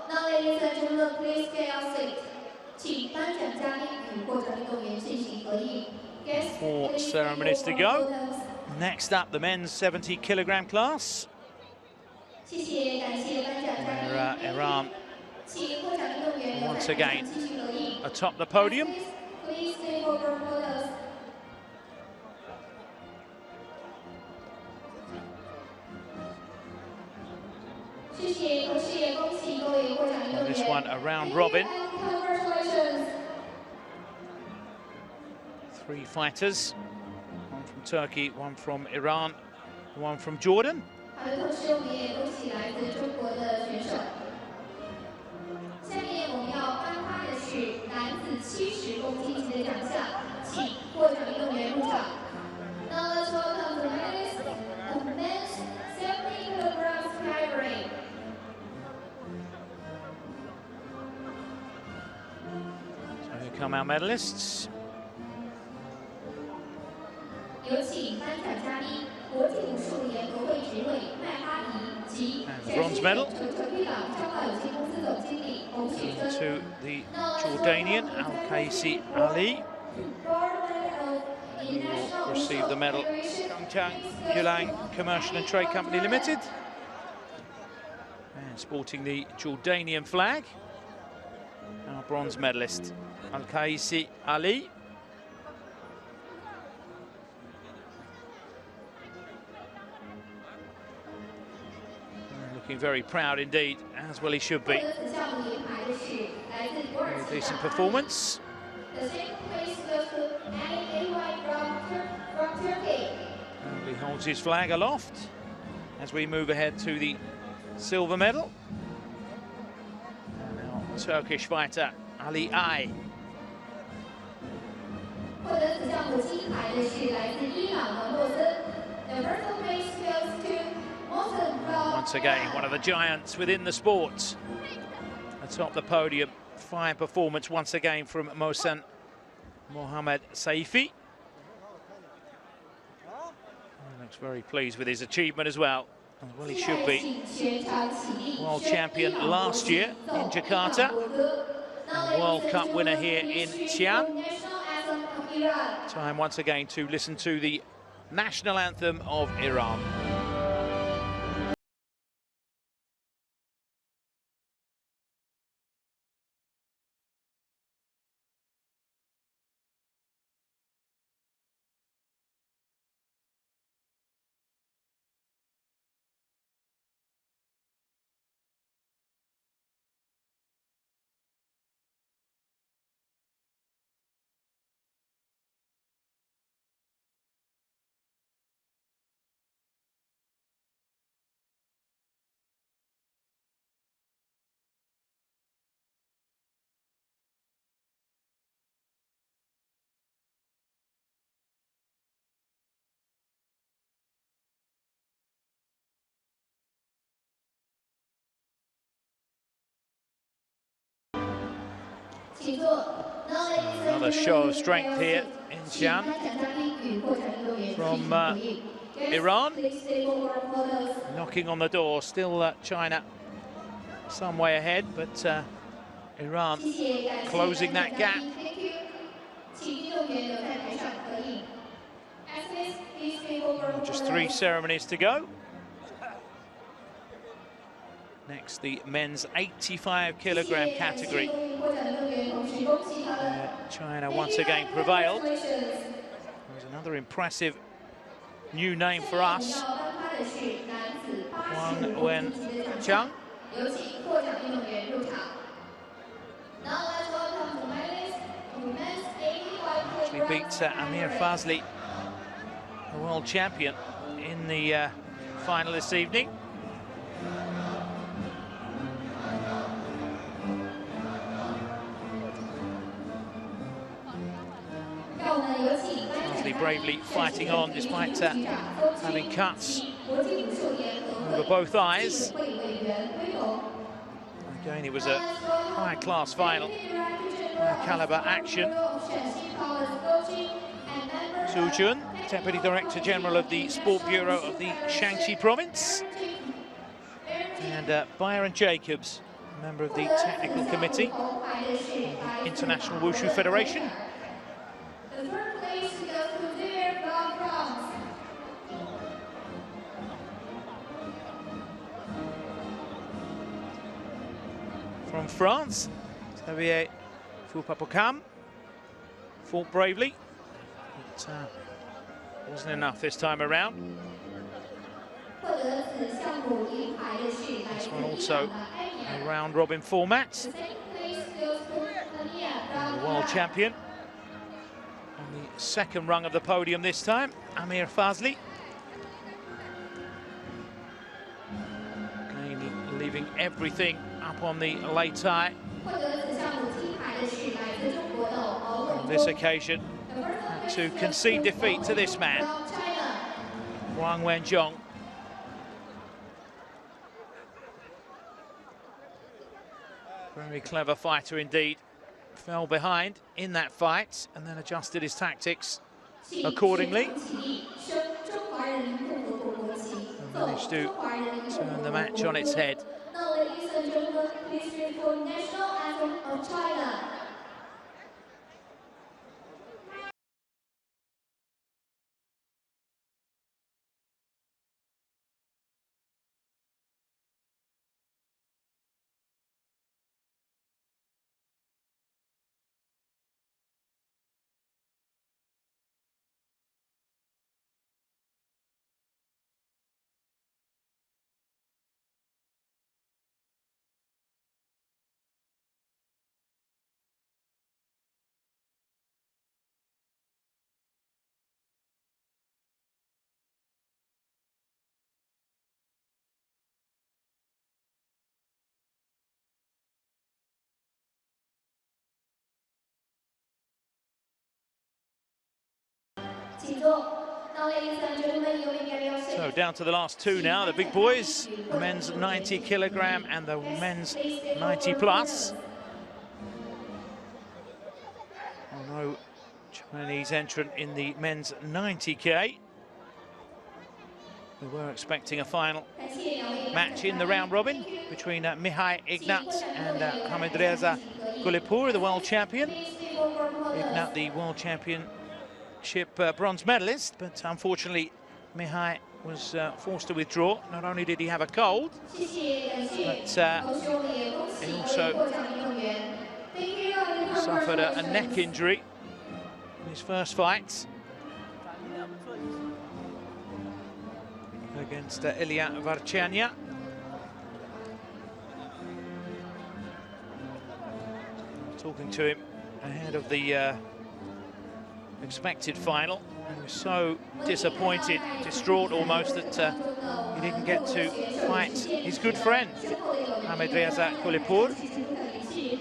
Now, ladies and gentlemen, please get your seat. 请颁奖嘉宾与获奖运动员进行合影。Guests, Four please ceremonies to take go. photos. Next up, the men's 70 kilogram class. 谢谢，感谢颁奖嘉宾。 Where Iran 请获奖运动员留 once 在台 again 上进行合影。 atop the podium. Please take over photos. 谢谢，同时也恭喜各位获奖运动 And 员。 this one a round robin. Congratulations. 3 fighters, one from Turkey, one from Iran, one from Jordan. 好的，同时我们也恭喜来自中国的选手。下面我们要颁发的是男子70公斤级的奖项，请获奖运动员入场。Now let's welcome the medalist of men's 70 kilograms category. So here come our medalists. 有请颁奖嘉宾国际武术联合会执委麦哈迪及 And bronze medal 成成立港商贸有限公司总经理洪雪珍。 to the Jordanian Al-Kaisi Ali. He will receive the medal. Changchang Yulang Commercial and Trade Company Limited. And sporting the Jordanian flag, our bronze medalist, Al-Kaisi Ali. Looking very proud indeed, as well he should be. 获得此项目银牌的是来自土耳 Very 其 decent 的 performance. The second place goes to Ali Ay from Turkey. And he holds his flag aloft as we move ahead to the silver medal. And now Turkish fighter Ali Ay. 获得此项目金牌的是来自伊朗的莫森。The first place goes to Mohsen from Once again, one of the giants within the sport. Atop the podium, fine performance once again from Mohsen Mohamed Saifi. He looks very pleased with his achievement as well. And well, he should be. World champion last year in Jakarta. And World Cup winner here in Xi'an. Time once again to listen to the national anthem of Iran. Another show of strength here in Xi'an from Iran, knocking on the door. Still China some way ahead, but Iran closing that gap. Just 3 ceremonies to go. Next, the men's 85 kilogram category. China once again prevailed. There's another impressive new name for us. Wang Wenchang. Actually beat Amir Fazli, the world champion, in the final this evening. Fazli bravely fighting on despite having cuts over both eyes. Again, it was a high-class final, high-caliber action. Su Chun, Deputy Director General of the Sport Bureau of the Shaanxi Province. And Byron Jacobs, member of the Technical Committee of the International Wushu Federation. From France, Xavier Foupapokam fought bravely, but wasn't enough this time around. This one also a round-robin format. And the world champion on the second rung of the podium this time, Amir Fazli. Again, leaving everything up on the late eye. On this occasion, had to concede defeat to this man, Wang Wenchang. Very clever fighter indeed. Fell behind in that fight and then adjusted his tactics accordingly. And managed to turn the match on its head. Now, ladies and gentlemen, please read for National Anthem of China. So down to the last two now, the big boys, the men's 90 kilogram and the men's 90 plus. Oh, no Chinese entrant in the men's 90k. We were expecting a final match in the round robin between Mihai Ignat and Hamidreza Gulipur, the world champion. Ignat, the world championship bronze medalist, but unfortunately Mihai was forced to withdraw. Not only did he have a cold, but he also suffered a neck injury in his first fight against Ilya Varchania. Talking to him ahead of the expected final. He was so disappointed, distraught almost, that he didn't get to fight his good friend, Hamidreza Gulipur. He's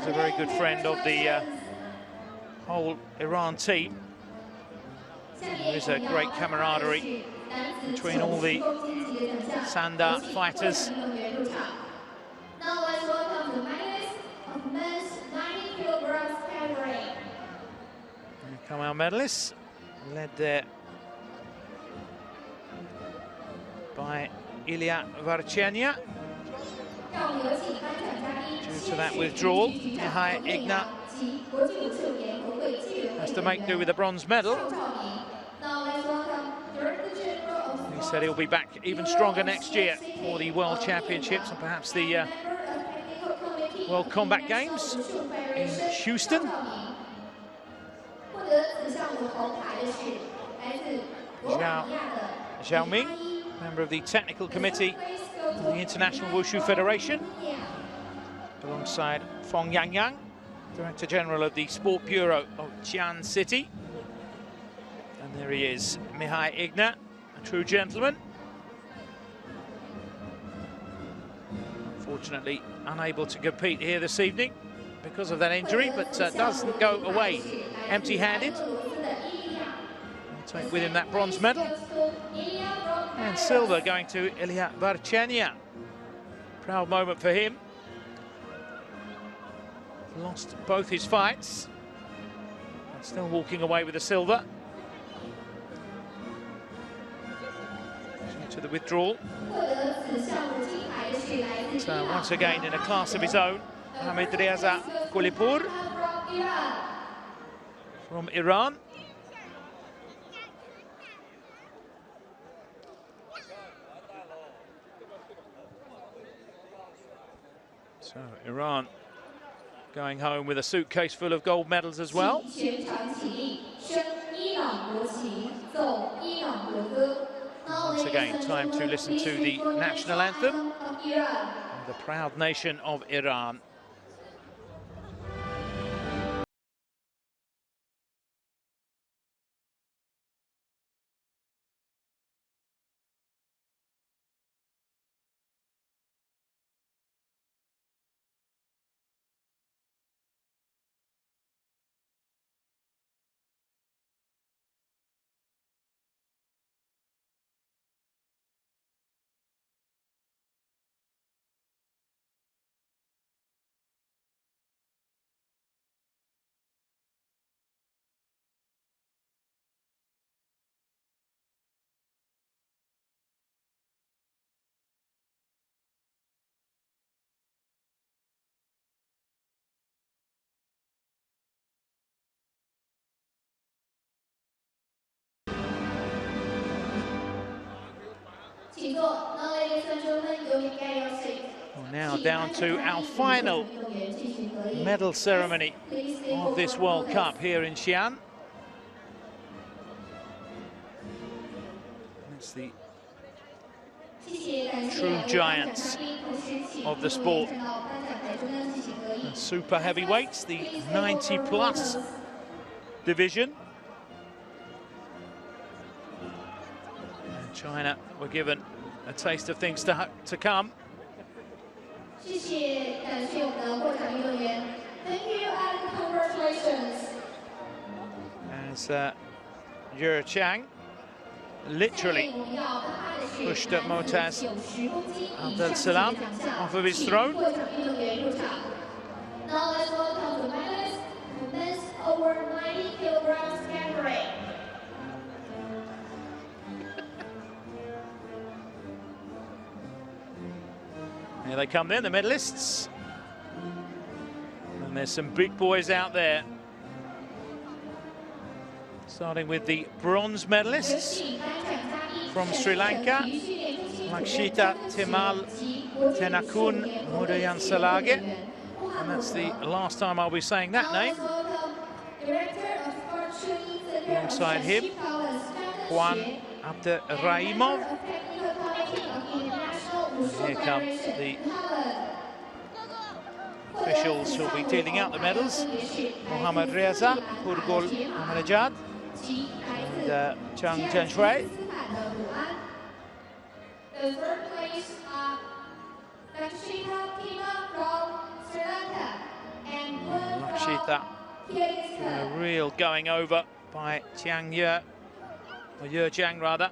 a very good friend of the whole Iran team. There is a great camaraderie between all the Sanda fighters. Come our medalists, led there by Ilya Varchenya. Due to that withdrawal, Mihai Igna has to make do with a bronze medal. He said he'll be back even stronger next year for the World Championships and perhaps the World Combat Games in Houston. Zhao Ming, member of the technical committee of the International Wushu Federation, alongside Fong Yangyang, Director General of the Sport Bureau of Jian City. And there he is, Mihai Igna, a true gentleman. Unfortunately, unable to compete here this evening because of that injury, but doesn't go away empty-handed. Take with him that bronze medal. And silver going to Ilya Varchenya. Proud moment for him. Lost both his fights, but still walking away with the silver. Due to the withdrawal. So once again in a class of his own, Mohammad Reza Kulipur from Iran. So Iran going home with a suitcase full of gold medals as well. Once again, time to listen to the national anthem of the proud nation of Iran. Well, now down to our final medal ceremony of this World Cup here in Xi'an. It's the true giants of the sport. The super heavyweights, the 90+ division. And China were given a taste of things to come. As Ye Chang literally pushed Motaz Abdel Salam off of his throne. Now let's welcome the medalist who men's over 90 kilograms category. Here they come then, the medalists. And there's some big boys out there. Starting with the bronze medalists from Sri Lanka, Lakshita Timal Tenakun Mudayan Salage. And that's the last time I'll be saying that name. Alongside him, Juan Abderrahimov. And here come the officials who will be dealing out the medals. Mohammad Reza Purgol Ahmadajad and Chang Zhenshui. The third place, Lakshita Tima from Sri Lanka. And Lakshita, a real going over by Jiang Ye, or Ye Jiang rather.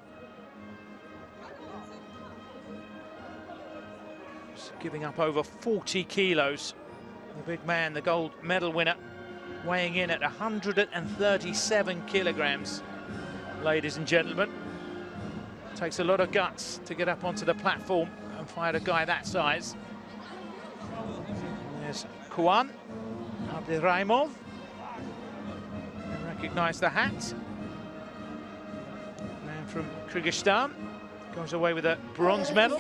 Just giving up over 40 kilos. The big man, the gold medal winner weighing in at 137 kilograms, ladies and gentlemen. Takes a lot of guts to get up onto the platform and fight a guy that size. There's Kwan Abdiraimov. Recognise the hat. Man from Kyrgyzstan goes away with a bronze medal.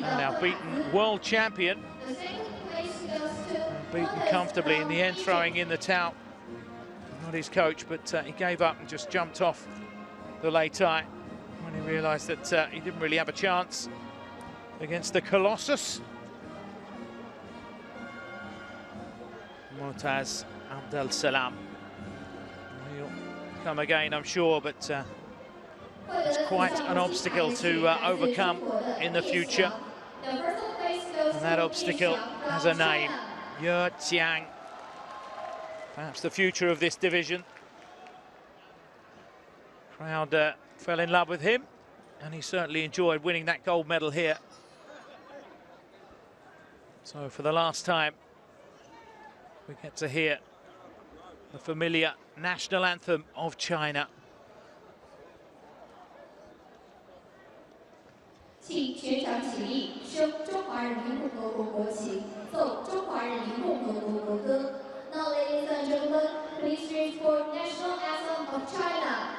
And now beaten world champion. Beaten comfortably in the end, throwing in the towel. Not his coach, but he gave up and just jumped off the lei tai when he realised that he didn't really have a chance against the Colossus. Motaz Abdel Salam. He'll come again, I'm sure, but it's quite an obstacle to overcome in the future. And that obstacle has a name, Ye Qiang. Perhaps the future of this division. Crowd fell in love with him, and he certainly enjoyed winning that gold medal here. So for the last time, we get to hear the familiar national anthem of China. 请全场起立，升中华人民共和国国旗，奏中华人民共和国国歌。Now, ladies and gentlemen, please raise for national anthem of China.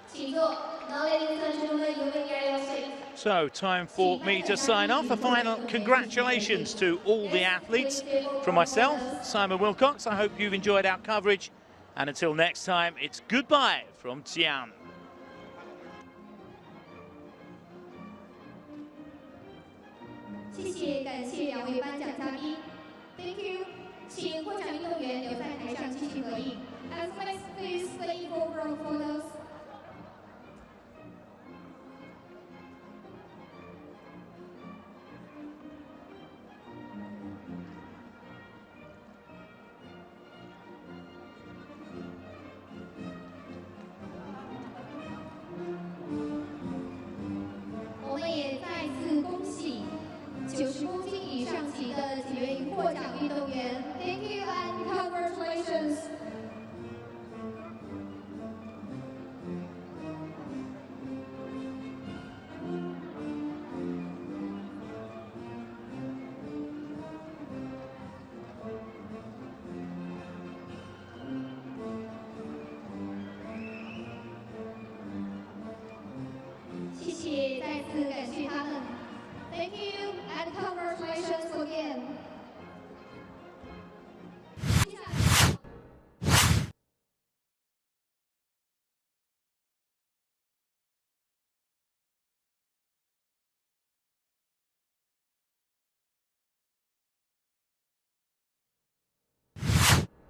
请坐。Now, ladies and gentlemen, you may get your seat. So, time for me to sign off. A final congratulations to all the athletes. From myself, Simon Wilcox, I hope you've enjoyed our coverage. And until next time, it's goodbye from Xi'an. 谢谢，感谢两位颁奖嘉宾。Thank you， 请获奖运动员留在台上继续合影。Athletes, please stay for group photos. 我们也再次恭喜90公斤以上级的几位获奖运动员。